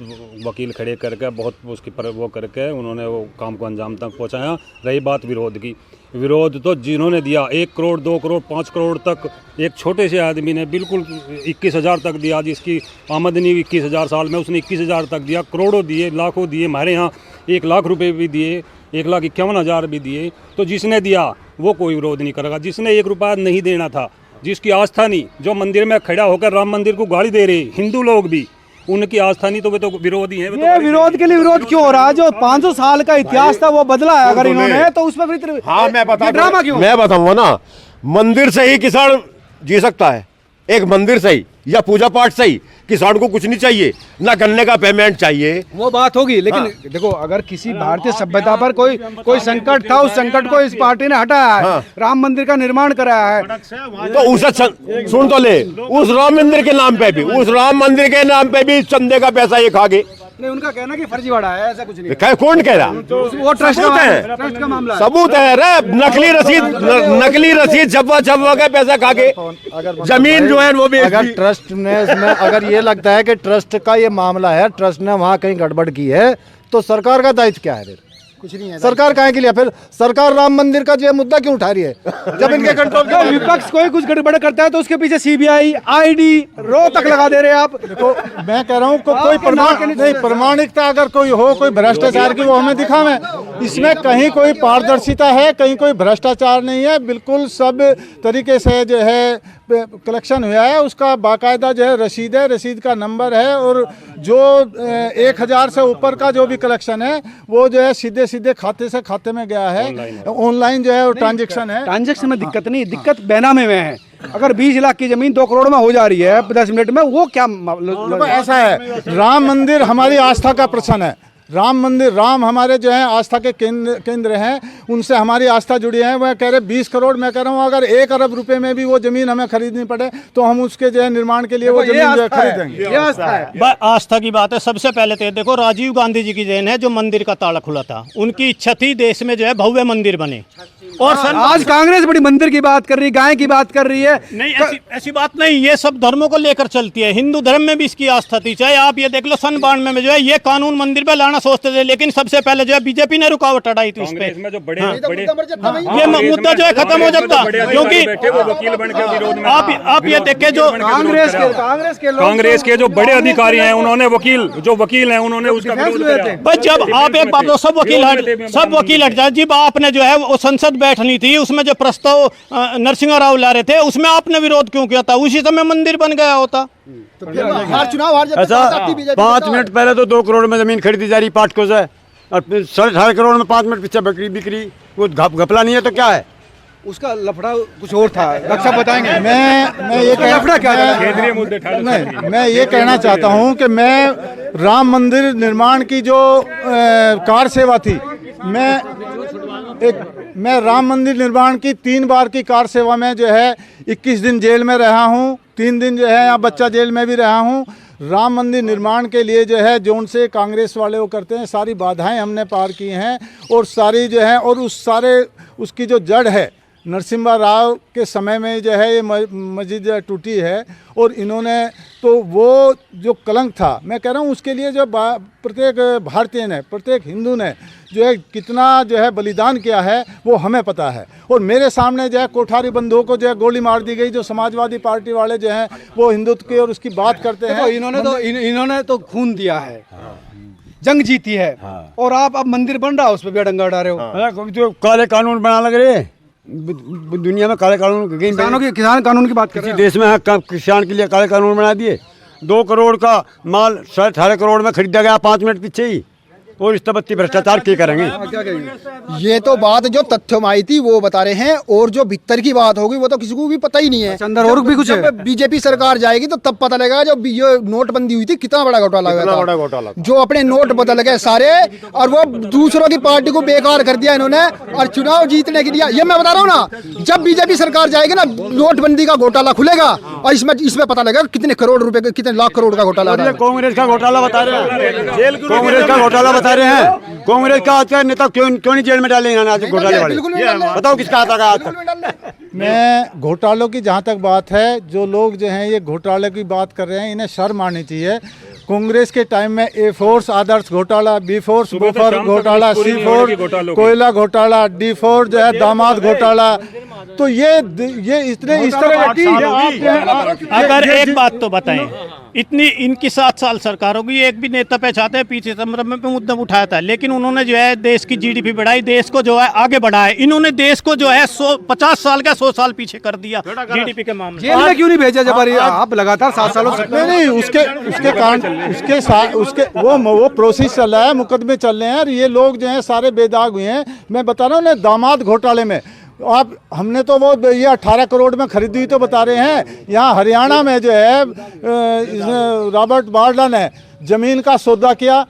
वकील खड़े करके बहुत उसकी पर वो करके उन्होंने वो काम को अंजाम तक पहुँचाया। रही बात विरोध की, विरोध तो जिन्होंने दिया 1 करोड़ 2 करोड़ 5 करोड़ तक, एक छोटे से आदमी ने बिल्कुल 21,000 तक दिया, जिसकी आमदनी 21,000 साल में उसने 21,000 तक दिया, करोड़ों दिए, लाखों दिए, हमारे यहाँ 1 लाख रुपए भी दिए, 1,51,000 भी दिए। तो जिसने दिया वो कोई विरोध नहीं करेगा, जिसने 1 रुपया नहीं देना था, जिसकी आस्था नहीं, जो मंदिर में खड़ा होकर राम मंदिर को गाली दे रहे हिंदू लोग भी, उनकी आस्था नहीं, तो वे तो विरोधी हैं। ये विरोध के लिए विरोध क्यों हो रहा है? जो 500 साल का इतिहास था वो बदला है अगर इन्होंने, तो उसमें फिर हाँ मैं ड्रामा क्यों? मैं बताऊंगा ना, मंदिर से ही किसान जी सकता है, एक मंदिर से ही या पूजा पाठ से ही किसान को कुछ नहीं चाहिए, ना गन्ने का पेमेंट चाहिए, वो बात होगी। लेकिन देखो अगर किसी भारतीय सभ्यता पर कोई संकट था, उस संकट को इस पार्टी ने हटाया है, राम मंदिर का निर्माण कराया है, तो उसे सुन तो ले, उस राम मंदिर के नाम पे भी, उस राम मंदिर के नाम पे भी चंदे का पैसा ये खा गए। नहीं, उनका कहना कि फर्जीवाड़ा है, ऐसा कुछ नहीं। कौन कह रहा? वो ट्रस्ट का मामला है, सबूत है रे, नकली रसीद छपवा के पैसा खा के जमीन जो है वो भी। अगर ट्रस्ट ने इसमें अगर ये लगता है कि ट्रस्ट का ये मामला है, ट्रस्ट ने वहाँ कहीं गड़बड़ की है, तो सरकार का दायित्व क्या है? फिर कुछ नहीं है। सरकार काहे के लिए? फिर सरकार राम मंदिर का जो मुद्दा क्यों उठा रही है जब इनके कंट्रोल में विपक्ष कोई कुछ गड़बड़ करता है तो उसके पीछे सीबीआई, आईडी, रो तक लगा दे रहे हैं आप। देखो मैं कह रहा हूँ कोई प्रामाणिकता अगर कोई हो, कोई भ्रष्टाचार की, वो हमें दिखावे। इसमें कहीं कोई पारदर्शिता है, कहीं कोई भ्रष्टाचार नहीं है, बिल्कुल सब तरीके से जो है कलेक्शन हुआ है, उसका बाकायदा जो है रसीद है, रसीद का नंबर है। और जो 1,000 से ऊपर का जो भी कलेक्शन है वो जो है सीधे सीधे खाते से खाते में गया है, ऑनलाइन जो है ट्रांजेक्शन है। ट्रांजेक्शन में दिक्कत नहीं, दिक्कत बैनामे में है। अगर 20 लाख की जमीन 2 करोड़ में हो जा रही है 10 मिनट में, वो क्या ऐसा है? राम मंदिर हमारी आस्था का प्रश्न है, राम मंदिर, राम हमारे जो है आस्था के केंद्र हैं, उनसे हमारी आस्था जुड़ी है। वह कह रहे 20 करोड़, मैं कह रहा हूँ अगर 1 अरब रुपए में भी वो जमीन हमें खरीदनी पड़े तो हम उसके जो है निर्माण के लिए वो जमीन जो है खरीदेंगे। ये आस्था है, आस्था की बात है। सबसे पहले तो देखो राजीव गांधी जी की देन है जो मंदिर का ताला खुला था, उनकी इच्छा थी देश में जो है भव्य मंदिर बने। और आज कांग्रेस बड़ी मंदिर की बात कर रही है, गाय की बात कर रही है। नहीं, ऐसी बात नहीं, ये सब धर्मों को लेकर चलती है। हिंदू धर्म में भी इसकी आस्था थी। चाहे आप ये देख लो सन 92 में जो है ये कानून मंदिर पे लाना सोचते थे, लेकिन सबसे पहले जो है बीजेपी ने रुकावट हटाई थी उस पे। ये मुद्दा जो है खत्म हो जाता, क्योंकि आप ये देखे जो कांग्रेस के जो बड़े अधिकारी हैं, उन्होंने वकील हैं उन्होंने उसका विरोध किया। बस जब आप एक बात, सब वकील हट जाए। जब आपने जो है वो संसद बैठनी थी, उसमें जो प्रस्ताव नरसिंह राव ला रहे थे, उसमें आपने विरोध क्यों किया था? उसी समय मंदिर बन गया होता। चुनाव हार ऐसा 5 मिनट पहले तो 2 करोड़ में जमीन खरीदी जा रही पाठकों से, और 18.5 करोड़ में 5 मिनट पीछे बिक्री। वो घपला नहीं है तो क्या है? उसका लफड़ा कुछ और था, रक्षा बताएंगे। मैं ये लफड़ा क्या था? केंद्रीय मुद्दे नहीं, मैं ये कहना चाहता हूँ कि मैं राम मंदिर निर्माण की जो कार सेवा थी, मैं राम मंदिर निर्माण की 3 बार की कार सेवा में जो है 21 दिन जेल में रहा हूँ, 3 दिन जो है यहाँ बच्चा जेल में भी रहा हूँ। राम मंदिर निर्माण के लिए जो है जो उनसे कांग्रेस वाले वो करते हैं, सारी बाधाएं हमने पार की हैं और सारी जो है, और उसकी जो जड़ है नरसिम्हा राव के समय में जो है ये मस्जिद टूटी है, और इन्होंने तो वो जो कलंक था, मैं कह रहा हूँ उसके लिए जो प्रत्येक भारतीय ने, प्रत्येक हिंदू ने जो है कितना जो है बलिदान किया है वो हमें पता है। और मेरे सामने जो है कोठारी बंधुओं को जो है गोली मार दी गई, जो समाजवादी पार्टी वाले जो हैं वो हिंदुत्व की और उसकी बात करते हैं। इन्होंने तो खून दिया है, जंग जीती है, और आप अब मंदिर बन रहा है उस पर भी अडंगा उड़ा रहे हो। जो काले कानून बना लग रहे दुनिया में, काले कानून किसान कानून की बात कर रहे हैं। देश में किसान के लिए काले कानून बना दिए। 2 करोड़ का माल 18.5 करोड़ में खरीदा गया 5 मिनट पीछे ही, और इस तबत्ती भ्रष्टाचार क्या करेंगे? ये तो बात जो तथ्य में आई थी वो बता रहे हैं, और जो भीतर की बात होगी वो तो किसी को भी पता ही नहीं है। अंदर और भी कुछ है। बीजेपी सरकार जाएगी तो तब पता लगेगा जो ये नोटबंदी हुई थी कितना बड़ा घोटाला हुआ था। जो अपने नोट बदल गए सारे, और वो दूसरों की पार्टी को बेकार कर दिया इन्होंने, और चुनाव जीतने के लिए। ये मैं बता रहा हूँ ना, जब बीजेपी सरकार जाएगी ना नोटबंदी का घोटाला खुलेगा, और इसमें पता लगेगा कितने करोड़ रुपए, कितने लाख करोड़ का घोटाला। कांग्रेस का घोटाला बता रहे हैं, कांग्रेस का घोटाला बता रहे हैं। कांग्रेस का आज का नेता क्यों नहीं जेल में डाले आज घोटाले वाले? बताओ किसका हाथ आ गया? मैं घोटालों की जहाँ तक बात है, जो लोग जो हैं ये घोटाले की बात कर रहे हैं, इन्हें शर्म आनी चाहिए। कांग्रेस के टाइम में ए फोर्स आदर्श घोटाला, बी फोर्स बोफर घोटाला, सी फोर्स कोयला घोटाला, डी फोर्स जो है दामाद घोटाला, तो ये इतने इस तरह अगर एक बात तो बताएं, इतनी इनकी 7 साल सरकार होगी, एक भी नेता पे चाहते हैं पीछे संदर्भ पे मुद्दा उठाया था, लेकिन उन्होंने जो है देश की जीडीपी बढ़ाई, देश को जो है आगे बढ़ाया। इन्होंने देश को जो है 50 साल का 100 साल पीछे कर दिया जीडीपी के मामले। जेल में क्यों नहीं भेजा जब आप लगातार 7 सालों से? नहीं, उसके कारण उसके वो प्रोसेस चल रहा है, मुकदमे चल रहे हैं, और ये लोग जो हैं सारे बेदाग हुए हैं। मैं बता रहा हूँ ना, दामाद घोटाले में हमने तो वो ये 18 करोड़ में खरीदी हुई तो बता रहे हैं। यहाँ हरियाणा में जो है रॉबर्ट वाड्रा ने जमीन का सौदा किया,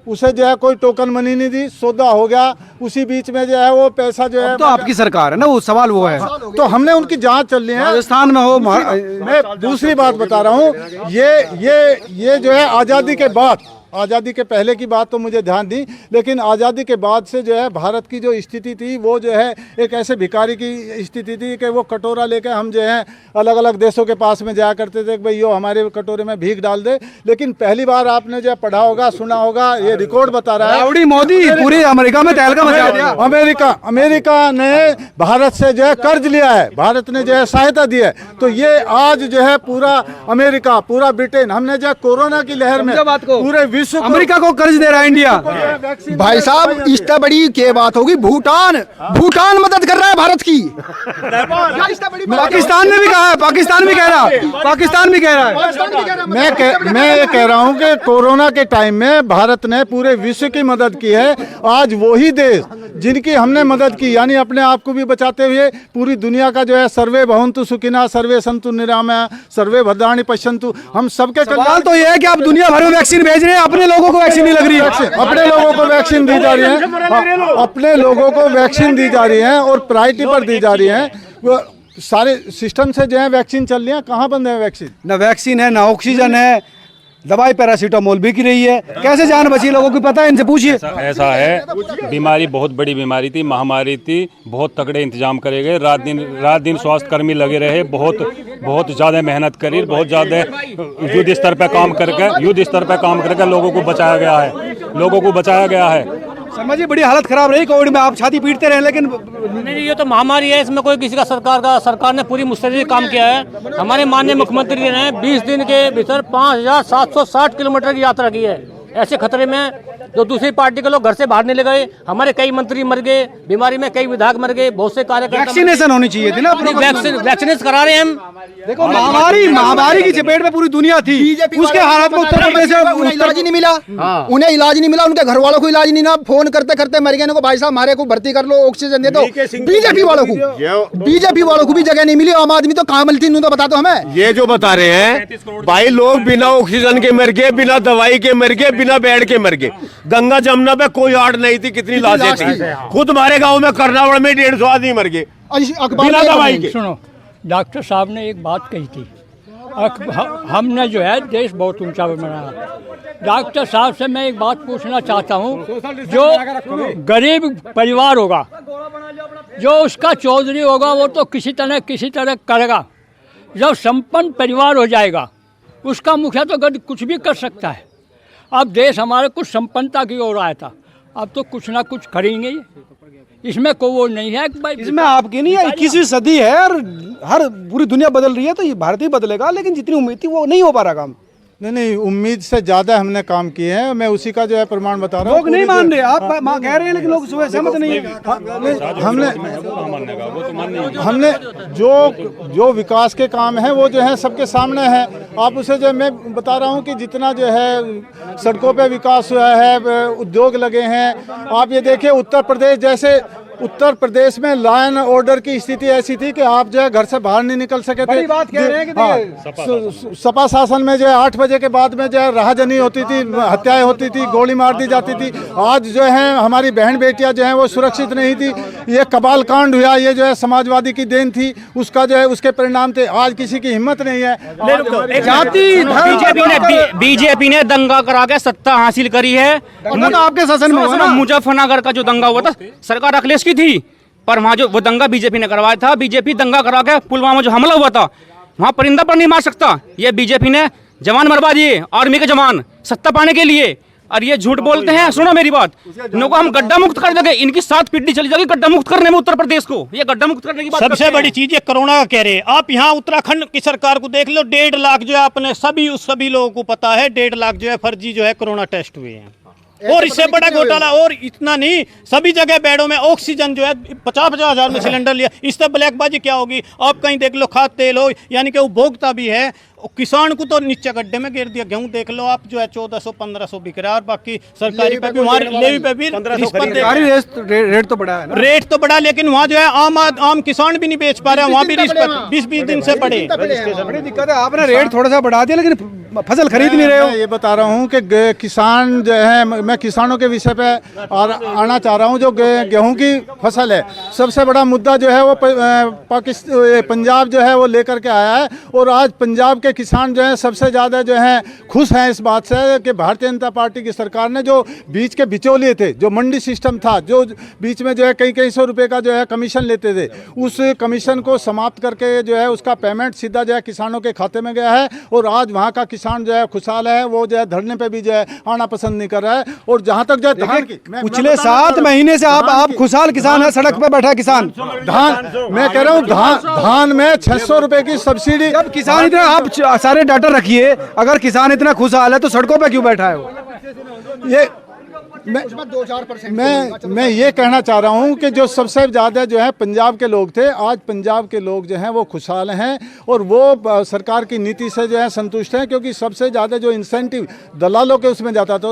उसे जो है कोई टोकन मनी नहीं दी, सौदा हो गया, उसी बीच में जो है वो पैसा जो है। तो आपकी सरकार है ना, वो सवाल वो है। तो हमने उनकी जांच चल रही है राजस्थान में हो। मैं दूसरी बात बता रहा हूँ, ये जो है आज़ादी के पहले की बात तो मुझे ध्यान दी, लेकिन आज़ादी के बाद से जो है भारत की जो स्थिति थी वो जो है एक ऐसे भिखारी की स्थिति थी कि वो कटोरा लेकर हम जो है अलग अलग देशों के पास में जाया करते थे कि भाई यो हमारे कटोरे में भीख डाल दे। लेकिन पहली बार आपने जो पढ़ा होगा, सुना होगा, ये रिकॉर्ड बता रहा है, मोदी पूरे अमेरिका में तहलका मचा दिया। अमेरिका ने भारत से जो है कर्ज लिया है, भारत ने जो है सहायता दी है। तो ये आज जो है पूरा अमेरिका, पूरा ब्रिटेन, हमने जो कोरोना की लहर में पूरे विश्व अमेरिका को कर्ज दे रहा है इंडिया। भाई साहब इससे बड़ी क्या बात होगी? भूटान मदद कर रहा है भारत की। पाकिस्तान ने भी कहा है, पाकिस्तान भी कह रहा है। मैं ये कह रहा हूँ कि कोरोना के टाइम में भारत ने पूरे विश्व की मदद की है। आज वही देश जिनकी हमने मदद की, यानी अपने आप को भी बचाते हुए पूरी दुनिया का जो है सर्वे भवन्तु सुखिनः सर्वे सन्तु निरामया सर्वे भद्राणि पश्यन्तु, हम सबके सवाल तो ये है कि आप दुनिया भर में वैक्सीन भेज रहे हैं, अपने लोगों को वैक्सीन नहीं लग रही है। अपने लोगों को वैक्सीन दी जा रही है, अपने लोगों को वैक्सीन दी जा रही है और प्रायोरिटी पर दी जा रही है। वो सारे सिस्टम से जो है वैक्सीन चल रही है, कहाँ बंद है वैक्सीन? ना वैक्सीन है, ना ऑक्सीजन है, दवाई पैरासीटामोल बिक रही है। कैसे जान बची लोगों को पता है? इनसे पूछिए। ऐसा है, बीमारी बहुत बड़ी बीमारी थी, महामारी थी, बहुत तगड़े इंतजाम करे गए, रात दिन स्वास्थ्य कर्मी लगे रहे, बहुत ज़्यादा मेहनत करी, बहुत ज़्यादा युद्ध स्तर पर काम करके लोगों को बचाया गया है। शर्मा जी, बड़ी हालत खराब रही कोविड में, आप छाती पीटते रहे, लेकिन नहीं, ये तो महामारी है, इसमें कोई किसी का सरकार ने पूरी मुस्तैदी काम किया है। हमारे माननीय मुख्यमंत्री ने 20 दिन के भीतर 5760 किलोमीटर की यात्रा की है। ऐसे खतरे में जो दूसरी पार्टी के लोग घर से बाहर नहीं ले गए, हमारे कई मंत्री मर गए, बीमारी में कई विधायक मर गए, बहुत से कार्यकर्ता। वैक्सीनेशन होनी चाहिए थी ना, वैक्सीनेशन करा रहे हैं हम। देखो महामारी की चपेट में पूरी दुनिया थी, उसके हालात में उत्तर प्रदेश उन्हें इलाज ही नहीं मिला, उन्हें इलाज नहीं मिला, उनके घर वालों को इलाज नहीं ना, फोन करते करते मर गए, भाई साहब हमारे को भर्ती कर लो, ऑक्सीजन दे दो। बीजेपी वालों को भी जगह नहीं मिली, आम आदमी तो कहाँ मिलती, तो बता दो हमें। ये जो बता रहे हैं भाई, लोग बिना ऑक्सीजन के मर गए, बिना दवाई के मर गए, बिना बेड के मर गए। गंगा जमुना पे कोई आड़ नहीं थी, कितनी लाशें थी। खुद हमारे गांव में कर्नावड़ में 150 आदमी मर गए बिना दवाई के। सुनो, डॉक्टर साहब ने एक बात कही थी, हमने जो है देश बहुत ऊंचा बनाया। डॉक्टर साहब से मैं एक बात पूछना चाहता हूँ, जो गरीब परिवार होगा, जो उसका चौधरी होगा, वो तो किसी तरह करेगा। जब संपन्न परिवार हो जाएगा, उसका मुखिया तो कुछ भी कर सकता है। अब देश हमारे कुछ संपन्नता की ओर आया था, अब तो कुछ ना कुछ करेंगे। इसमें कोई वो नहीं है कि भाई इसमें आपकी नहीं है, 21वीं सदी है और हर पूरी दुनिया बदल रही है, तो ये भारत ही बदलेगा, लेकिन जितनी उम्मीद थी वो नहीं हो पा रहा काम। नहीं, उम्मीद से ज़्यादा हमने काम किए हैं, मैं उसी का जो है प्रमाण बता रहा हूँ। लोग नहीं मान रहे, आप कह रहे हैं, लेकिन लोग सुबह सहमत नहीं है। हमने जो विकास के काम हैं वो जो है सबके सामने है। आप उसे जो मैं बता रहा हूँ कि जितना जो है सड़कों पे विकास हुआ है, उद्योग लगे हैं। आप ये देखिए, उत्तर प्रदेश में लॉ एंड ऑर्डर की स्थिति ऐसी थी कि आप जो है घर से बाहर नहीं निकल सके थे। बात कह रहे हैं कि सपा शासन में जो है 8 बजे के बाद में जो है राहजनी होती थी, हत्याएं होती थी, गोली मार दी जाती थी। आज जो है हमारी बहन बेटियां जो है वो सुरक्षित नहीं थी। ये कबाल कांड हुआ, ये जो है समाजवादी की देन थी, उसका जो है उसके परिणाम थे। आज किसी की हिम्मत नहीं है। बीजेपी ने दंगा करा के सत्ता हासिल करी है। आपके शासन में मुजफ्फरनगर का जो दंगा हुआ था, सरकार अखिलेश की थी, पर वहाँ जो वो दंगा बीजेपी ने करवाया था। बीजेपी दंगा करा के पुलवामा जो हमला हुआ था, वहाँ परिंदा पर नहीं मार सकता। ये बीजेपी ने जवान मरवा दिए, आर्मी के जवान, सत्ता पाने के लिए। और ये झूठ बोलते हैं। सुनो मेरी बात, इनको हम गड्ढा मुक्त कर देंगे, इनकी 7 पीढ़ी चली जाएगी गड्ढा मुक्त करने में उत्तर प्रदेश को। ये गड्ढा मुक्त करने की बात सबसे बड़ी चीज ये कोरोना का कह रहे हैं आप। यहाँ उत्तराखंड की सरकार को देख लो, 1.5 लाख जो है अपने सभी लोगों को पता है, 1.5 लाख जो है फर्जी जो है कोरोना टेस्ट हुए हैं। और इससे बड़ा घोटाला, और इतना नहीं, सभी जगह बेडों में ऑक्सीजन जो है 50-50 हज़ार में सिलेंडर लिया। इससे ब्लैकबाजी क्या होगी? आप कहीं देख लो, खाद तेल हो, यानी कि उपभोक्ता भी है। किसान को तो नीचे गड्ढे में गिर दिया। गेहूं देख लो आप, जो है 1400-1500 बिक रहा है, और बाकी सरकारी पे भी, लेवी पे भी रेट तो बढ़ा है ना? रेट तो बढ़ा, लेकिन वहाँ जो है आम किसान भी नहीं बेच पा रहे हैं, वहाँ भी रिश्वत 20-20 दिन से बढ़े। बड़ी दिक्कत है। आपने रेट थोड़ा सा बढ़ा दिया, लेकिन फसल खरीद नहीं रहे हो। ये बता रहा हूँ कि किसान जो है, मैं किसानों के विषय पे आना चाह रहा हूँ। जो गेहूं की फसल है, सबसे बड़ा मुद्दा जो है वो पंजाब जो है वो लेकर के आया है। और आज पंजाब के किसान जो है सबसे ज़्यादा जो है खुश हैं इस बात से कि भारतीय जनता पार्टी की सरकार ने जो बीच के बिचौलिए थे, जो मंडी सिस्टम था, जो बीच में जो है कई सौ रुपए का जो है कमीशन लेते थे, उस कमीशन को समाप्त करके जो है उसका पेमेंट सीधा जो है किसानों के खाते में गया है। और आज वहाँ का किसान जो है खुशहाल है, वो जो है धरने पे भी जो है आना पसंद नहीं कर रहा है। और जहाँ तक जो है धान की, पिछले 7 महीने से आप खुशहाल किसान है, सड़क पे बैठा किसान। धान, मैं कह रहा हूँ धान में 600 रुपए की सब्सिडी। जब किसान इतना, आप सारे डाटा रखिए, अगर किसान इतना खुशहाल है तो सड़कों पे क्यों बैठा है वो? ये मैं ये कहना चाह रहा हूँ कि जो सबसे ज़्यादा जो है पंजाब के लोग थे, आज पंजाब के लोग जो हैं वो खुशहाल हैं। और वो सरकार की नीति से जो है संतुष्ट हैं, क्योंकि सबसे ज़्यादा जो इंसेंटिव दलालों के उसमें जाता था,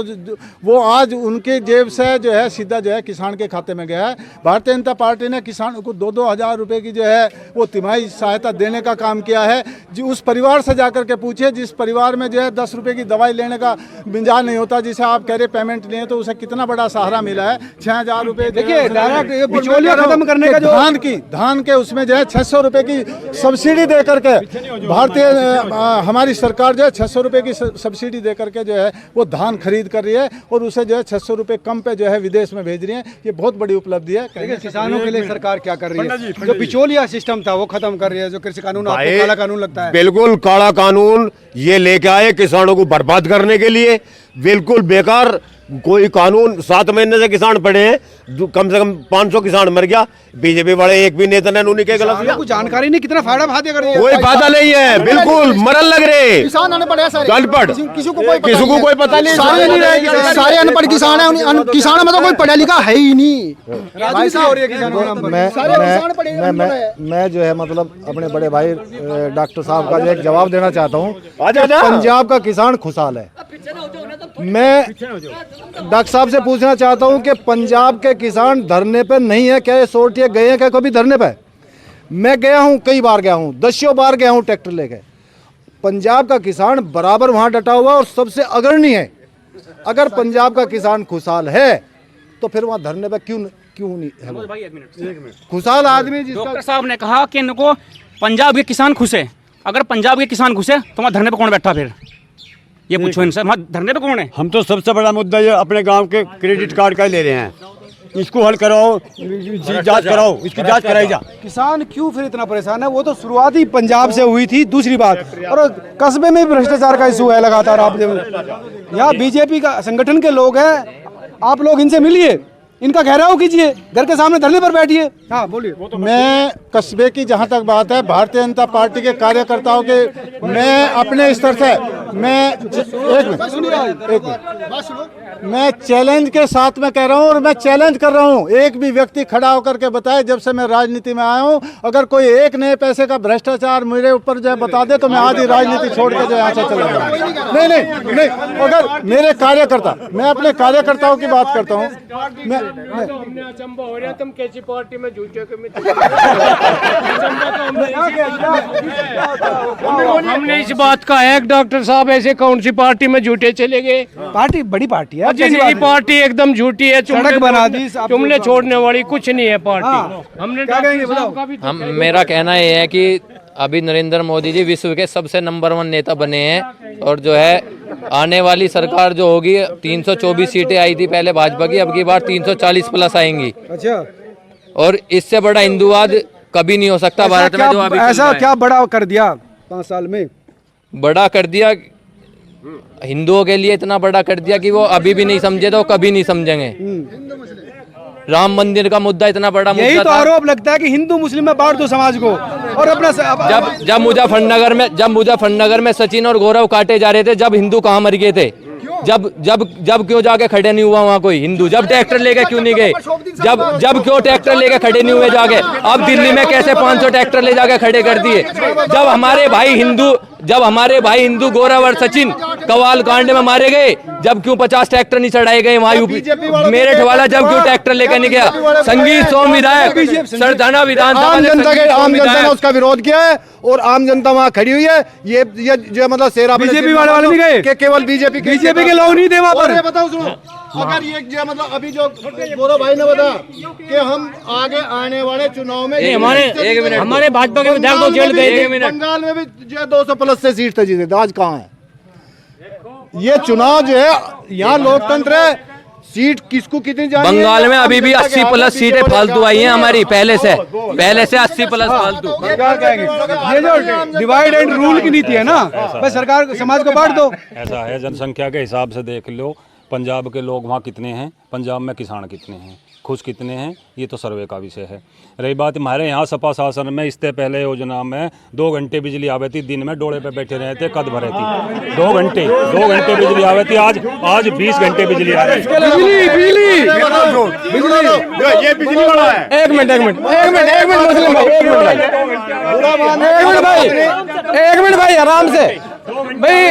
वो आज उनके जेब से जो है सीधा जो है किसान के खाते में गया है। भारतीय जनता पार्टी ने किसानों को 2-2 हज़ार रुपये की जो है वो तिमाही सहायता देने का काम किया है। जो उस परिवार से जाकर के पूछिए, जिस परिवार में जो है 10 रुपये की दवाई लेने का मिजाज नहीं होता, जिसे आप कह रहे पेमेंट नहीं है, तो उसे कितना बड़ा सहारा मिला है। 6000 रुपए। देखिए, डायरेक्ट बिचौलिया खत्म करने का जो धान के उसमें जो है 600 रुपए की सब्सिडी दे करके भारतीय हमारी सरकार जो है 600 रुपए की सब्सिडी दे करके जो है वो धान खरीद कर रही है, और उसे जो है 600 रुपए कम पे जो है विदेश में भेज रही है। ये बहुत बड़ी उपलब्धि है। किसानों के लिए सरकार क्या कर रही है? जो बिचौलिया सिस्टम था वो खत्म कर रही है। जो कृषि कानून, आपको काला कानून लगता है? बिल्कुल काला कानून ये लेके आए किसानों को बर्बाद करने के लिए। बिल्कुल बेकार कोई कानून 7 महीने से किसान पड़े हैं, कम से कम 500 किसान मर गया। बीजेपी वाले एक भी नेता ने उन्हीं के गलत किया। कुछ जानकारी नहीं कितना फायदा भाते कर कोई फायदा नहीं है, बिल्कुल मरन लग रहे किसान अनपढ़ है सारे, अनपढ़, किसी को कोई पता नहीं, सारे अनपढ़ किसान है। किसान में तो कोई पढ़ा लिखा है ही नहीं। मैं जो है मतलब अपने बड़े भाई डॉक्टर साहब का जो एक जवाब देना चाहता हूँ। पंजाब का किसान खुशहाल है। मैं डॉक्टर साहब से पूछना चाहता हूं कि पंजाब के किसान धरने पे नहीं है क्या? ये सोटिए गए हैं क्या कभी धरने पे? मैं गया हूं, कई बार गया हूं, 10 बार गया हूं ट्रैक्टर लेके। पंजाब का किसान बराबर वहां डटा हुआ और सबसे अग्रणी है। अगर पंजाब का किसान खुशहाल है तो फिर वहां धरने पे क्यों नहीं है? खुशहाल आदमी डॉक्टर साहब ने कहा कि इनको पंजाब के किसान खुश है। अगर पंजाब के किसान खुश है तो वहाँ धरने पे कौन बैठा? फिर ये पूछो इनसे, वहाँ धरने पे कौन है? हम तो सबसे बड़ा मुद्दा ये अपने गांव के क्रेडिट कार्ड का ले रहे हैं। इसको हल कराओ, जांच कराओ, इसकी जांच कराई जा। किसान क्यों फिर इतना परेशान है? वो तो शुरुआती पंजाब से हुई थी। दूसरी बात, और कस्बे में भी भ्रष्टाचार का इशू है लगातार। आप यहाँ बीजेपी का संगठन के लोग हैं, आप लोग इनसे मिलिए, इनका घेराव कीजिए, घर के सामने धरने पर बैठिए। हाँ बोलिए। मैं कस्बे की जहाँ तक बात है, भारतीय जनता पार्टी के कार्यकर्ताओं के, मैं अपने स्तर से मैं चैलेंज के साथ में कह रहा हूँ और मैं चैलेंज कर रहा हूँ, एक भी व्यक्ति खड़ा होकर के बताए जब से मैं राजनीति में आया हूँ, अगर कोई एक नए पैसे का भ्रष्टाचार मेरे ऊपर जो बता दे तो मैं आधी राजनीति छोड़ के जो यहाँ से चला जाऊँ। नहीं, अगर मेरे कार्यकर्ता, मैं अपने कार्यकर्ताओं की बात करता हूँ। तुम कैसी पार्टी में झूठे हमने इस बात का है डॉक्टर साहब, ऐसे कौन सी पार्टी में झूठे चले गए? पार्टी बड़ी पार्टी है, नहीं पार्टी एकदम झूठी है। सड़क बना दी, तुमने छोड़ने वाली कुछ नहीं है पार्टी। हमने हम मेरा कहना ये है कि अभी नरेंद्र मोदी जी विश्व के सबसे नंबर 1 नेता बने हैं और जो है आने वाली सरकार जो होगी 324 सीटें आई थी पहले भाजपा की, अब की बार 340 प्लस आएंगी। अच्छा, और इससे बड़ा हिंदुवाद कभी नहीं हो सकता भारत में। जो अभी ऐसा क्या बड़ा कर दिया 5 साल में? बड़ा कर दिया, हिंदुओं के लिए इतना बड़ा कर दिया कि वो अभी भी नहीं समझे तो कभी नहीं समझेंगे। राम मंदिर का मुद्दा इतना बड़ा मुद्दा यही तो आरोप लगता है कि हिंदू मुस्लिम में बांट दो समाज को। और अपना जब मुजफ्फरनगर में सचिन और गौरव काटे जा रहे थे, जब हिंदू कहाँ मर गए थे? जब क्यों जाके खड़े नहीं हुआ वहाँ कोई हिंदू? जब ट्रैक्टर लेके क्यों नहीं गए? जब क्यों ट्रैक्टर लेके खड़े नहीं हुए जाके? अब दिल्ली में कैसे 500 ट्रैक्टर ले जाके खड़े कर दिए? जब हमारे भाई हिंदू गौरव और सचिन कवाल कांड में मारे गए, जब क्यों 50 ट्रैक्टर नहीं चढ़ाए गए वहाँ यूपी मेरठ वाला? जब क्यों ट्रैक्टर लेकर नहीं गया? संगीत सोम विधायक सरदाना विधानसभा आम जनता ने उसका विरोध किया है और आम जनता वहाँ खड़ी हुई है। ये जो मतलब शेरा बीजेपी वाले नहीं गए कि केवल बीजेपी के लोग नहीं थे वहाँ पर। बताओ सुनो, अगर ये जो मतलब अभी जो गौरव भाई ने बताया कि हम आगे आने वाले चुनाव में हमारे भाजपा के विधायक तो जेल गए। बंगाल में भी जो 200 प्लस से सीट थे जीते, आज कहाँ है? ये चुनाव जो है यहाँ लोकतंत्र है, सीट किसको कितनी जानी? बंगाल में अभी भी 80 प्लस सीटें फालतू आई हैं हमारी, पहले से 80 प्लस फालतू। ये जो डिवाइड एंड रूल की नीति है ना, बस सरकार समाज को बांट दो। ऐसा है, जनसंख्या के हिसाब से देख लो पंजाब के लोग वहाँ कितने हैं, पंजाब में किसान कितने हैं, खुश कितने हैं, ये तो सर्वे का विषय है। रही बात हमारे यहाँ सपा शासन में, इससे पहले योजना में 2 घंटे बिजली आवे थी, दिन में डोले पे बैठे रहे थे, कद भरे थी। 2 घंटे बिजली आवे थी, आज 20 घंटे बिजली आ रही है। ये बिजली वाला है। एक मिनट भाई आराम से भाई,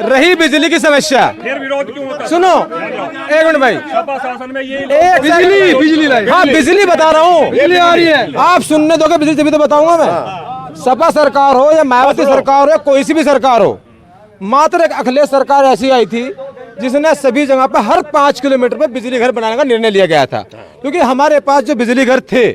रही बिजली की समस्या, फिर विरोध क्यों होता है? सुनो एक मिनट भाई, सपा शासन में ये बिजली लाई, हाँ बिजली बता रहा हूँ, बिजली आ रही है। आप सुनने दोगे बिजली तभी तो बताऊंगा मैं। सपा सरकार हो या मायावती सरकार हो या कोई सी भी सरकार हो, मात्र एक अखिलेश सरकार ऐसी आई थी जिसने सभी जगह पर हर 5 किलोमीटर पर बिजली घर बनाने का निर्णय लिया गया था। क्योंकि हमारे पास जो बिजली घर थे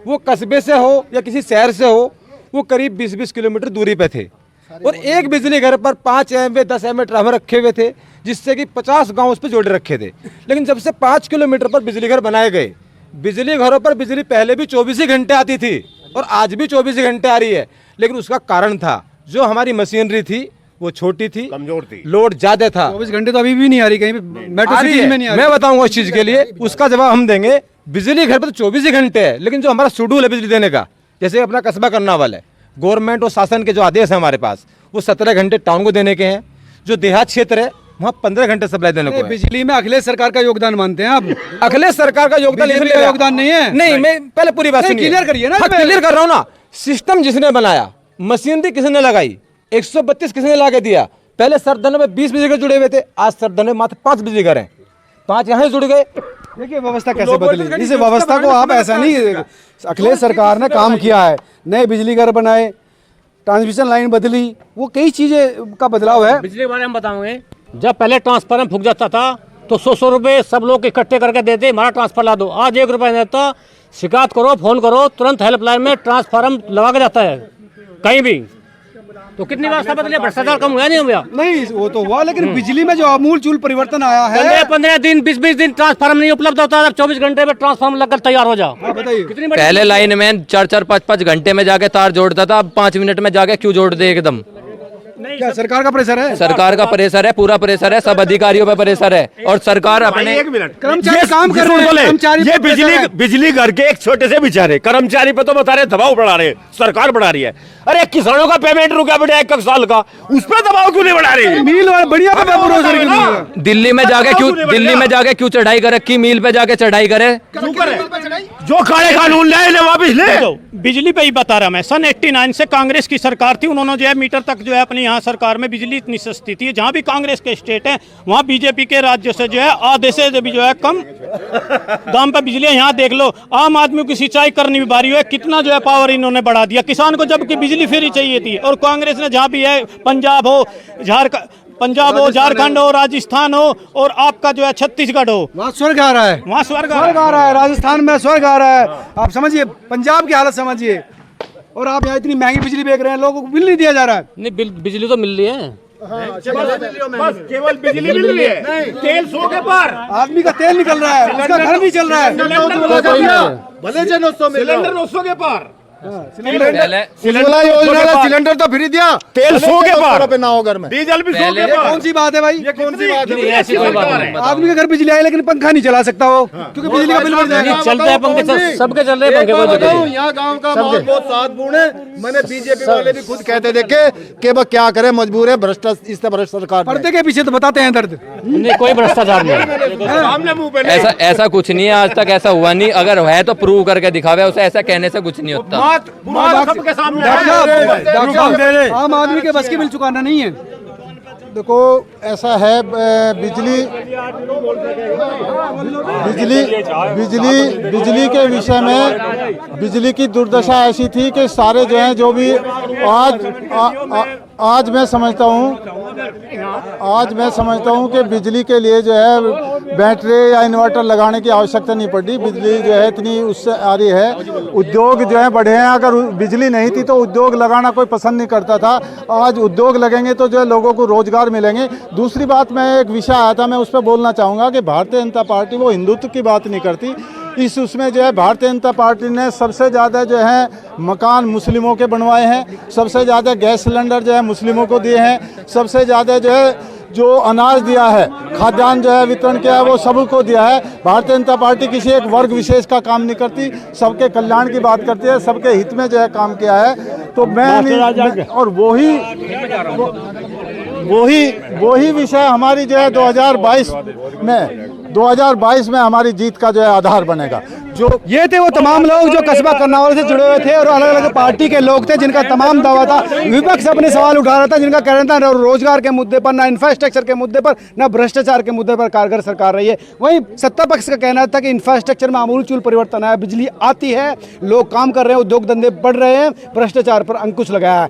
वो कस्बे से हो या किसी शहर से हो, वो करीब 20-20 किलोमीटर दूरी पे थे और एक बिजली घर पर 5 MVA 10 MVA ट्रांसफार्मर रखे हुए थे, जिससे कि 50 गांव उस पर जोड़े रखे थे। लेकिन जब से 5 किलोमीटर पर बिजली घर बनाए गए, बिजली घरों पर बिजली पहले भी 24 ही घंटे आती थी और आज भी 24 ही घंटे आ रही है। लेकिन उसका कारण था जो हमारी मशीनरी थी वो छोटी थी, कमजोर थी, लोड ज्यादा था। 24 घंटे तो अभी भी नहीं आ रही, कहीं मेट्रो सिटीज में नहीं आ रही। मैं बताऊंगा उस चीज के लिए, उसका जवाब हम देंगे। बिजली घर पे तो 24 ही घंटे है, लेकिन जो हमारा शेड्यूल है बिजली देने का, जैसे अपना कस्बा करनावल है, गवर्नमेंट और शासन के जो आदेश है हमारे पास, वो 17 घंटे टाउन को देने के हैं। जो देहात क्षेत्र है वहाँ 15 घंटे सप्लाई देने को है। बिजली में अखिलेश सरकार का योगदान मानते हैं आप? अखिलेश सरकार का योगदान बीजेपी का योगदान नहीं है? नहीं, मैं पहले पूरी बात सुनिए, क्लियर करिए ना। क्लियर कर रहा हूँ ना। सिस्टम जिसने बनाया, मशीनरी किसने लगाई, 132 किसने ला के दिया। पहले सरदने में 20 बिजली घर जुड़े हुए थे, आज सरदने में मात्र 5 बिजली घर हैं, 5 यहाँ जुड़ गए। देखिए व्यवस्था कैसे बदली, इस व्यवस्था को आप ऐसा नहीं, अखिलेश सरकार ने काम किया है, नए बिजली घर बनाए, ट्रांसमिशन लाइन बदली, वो कई चीजें का बदलाव है। बिजली के बारे में बताऊंगे, जब पहले ट्रांसफार्मर फूक जाता था तो 100 रुपये सब लोग इकट्ठे करके देते, हमारा ट्रांसफर ला दो। आज 1 रुपये नहीं देता, शिकायत करो, फोन करो, तुरंत हेल्पलाइन में ट्रांसफार्मर लगा के जाता है कहीं भी। तो कितनी व्यवस्था बदली, भ्रष्टाचार कम हुआ नहीं हुआ? नहीं, वो तो हुआ, लेकिन बिजली में जो आमूल चूल परिवर्तन आया है, 15 दिन 20 दिन ट्रांसफार्मर नहीं उपलब्ध होता है, 24 घंटे में ट्रांसफार्मर लगकर तैयार हो जाओ। बताइए कितनी पहले लाइन मैन 4-4 5-5 घंटे में जाके तार जोड़ता था, अब 5 मिनट में जाके क्यों जोड़ दे एकदम। क्या सरकार का प्रेशर है? सरकार का प्रेशर है, पूरा प्रेशर है, सब अधिकारियों पे प्रेशर है, और सरकार अपने एक मिनट, कर्मचारी काम कर रहे हैं, कर्मचारी ये बिजली घर के एक छोटे से बेचारे कर्मचारी पे तो बता रहे दबाव बढ़ा रहे, सरकार बढ़ा रही है। अरे किसानों का पेमेंट रुका बेटा 1 साल का, उस पर दबाव क्यों नहीं बढ़ा रही? मिल और बढ़िया पे दिल्ली में जाके क्यों चढ़ाई कर रखी, मिल पे जाके चढ़ाई करे, जो काले कानून लाए ले वापिस ले। बिजली पे ही बता रहा मैं, सन 89 से कांग्रेस की सरकार थी, उन्होंने जो है मीटर तक जो है अपनी यहाँ सरकार में बिजली इतनी सस्ती थी, जहाँ भी कांग्रेस के स्टेट है वहाँ बीजेपी के राज्य से जो है आधे से भी जो है कम दाम पे बिजली। यहाँ देख लो, आम आदमी की सिंचाई करनी भी बारी है, कितना जो है पावर इन्होंने बढ़ा दिया किसान को, जबकि बिजली फ्री चाहिए थी। और कांग्रेस ने जहाँ भी है, पंजाब हो, झारखंड हो, राजस्थान हो, और आपका जो है छत्तीसगढ़ हो, वहाँ स्वर्ग आ रहा है, वहाँ स्वर्ग आ रहा है, राजस्थान में स्वर्ग आ रहा है। आप समझिए पंजाब की हालत समझिए, और आप यहाँ इतनी महंगी बिजली बेच रहे हैं, लोगों को बिल नहीं दिया जा रहा है। नहीं, बिजली तो मिल रही है, बस केवल बिजली मिल रही है, तेल 100 के पार, आदमी का तेल निकल रहा है, उसका घर नहीं चल रहा है, भले 900 सिलेंडर 900 के पार, उज्ज्वला योजना का सिलेंडर तो फ्री दिया, तेल 100 के पार पे ना हो घर में, डीजल भी 100 के पार। कौन सी बात है भाई? ये कौन सी बात है? ऐसी कोई बात नहीं। आदमी के घर बिजली आई लेकिन पंखा नहीं चला सकता हो, क्योंकि बिजली का बिल बढ़ जाएगा। चलते हैं पंखे, सबके चल रहे हैं पंखे। यहाँ गांव का माहौल बहुत साधपूर्ण है। मैंने बीजेपी वाले भी खुद कहते देखे कि वो क्या करे, मजबूर है, भ्रष्टाचार, इससे भ्रष्ट सरकार। पर्दे के पीछे तो बताते हैं दर्द, नहीं कोई भ्रष्टाचार नहीं, ऐसा कुछ नहीं है, आज तक ऐसा हुआ नहीं। अगर है तो प्रूव करके दिखावे, उसे ऐसा कहने से कुछ नहीं होता। सबके सामने डॉक्टर साहब, आम आदमी के बस की बिल चुकाना नहीं है। देखो ऐसा है, बिजली के विषय में बिजली की दुर्दशा ऐसी थी कि सारे जो हैं, जो भी आज मैं समझता हूँ कि बिजली के लिए जो है बैटरी या इन्वर्टर लगाने की आवश्यकता नहीं पड़ी। बिजली जो है इतनी उससे आ रही है, उद्योग जो है बढ़े हैं। अगर बिजली नहीं थी तो उद्योग लगाना कोई पसंद नहीं करता था, आज उद्योग लगेंगे तो जो है लोगों को रोजगार मिलेंगे। दूसरी बात, मैं एक विषय आया था, मैं उस पर बोलना चाहूँगा कि भारतीय जनता पार्टी वो हिंदुत्व की बात नहीं करती। उसमें जो है भारतीय जनता पार्टी ने सबसे ज़्यादा जो है मकान मुस्लिमों के बनवाए हैं, सबसे ज़्यादा गैस सिलेंडर जो है मुस्लिमों को दिए हैं, सबसे ज़्यादा जो है जो अनाज दिया है, खाद्यान्न जो है वितरण किया है, वो सबको दिया है। भारतीय जनता पार्टी किसी एक वर्ग विशेष का काम नहीं करती, सबके कल्याण की बात करती है, सबके हित में जो है काम किया है। तो मैं और वही विषय हमारी जो है 2022 में हमारी जीत का जो है आधार बनेगा। जो ये थे वो तमाम लोग जो कस्बा करनावल से जुड़े हुए थे और अलग अलग पार्टी के लोग थे, जिनका तमाम दावा था। विपक्ष अपने सवाल उठा रहा था, जिनका कहना था न रोजगार के मुद्दे पर, न इंफ्रास्ट्रक्चर के मुद्दे पर, न भ्रष्टाचार के मुद्दे पर कारगर सरकार रही है। वहीं सत्ता पक्ष का कहना था कि इंफ्रास्ट्रक्चर में आमूलचूल परिवर्तन आया, बिजली आती है, लोग काम कर रहे हैं, उद्योग धंधे बढ़ रहे हैं, भ्रष्टाचार पर अंकुश लगाया है।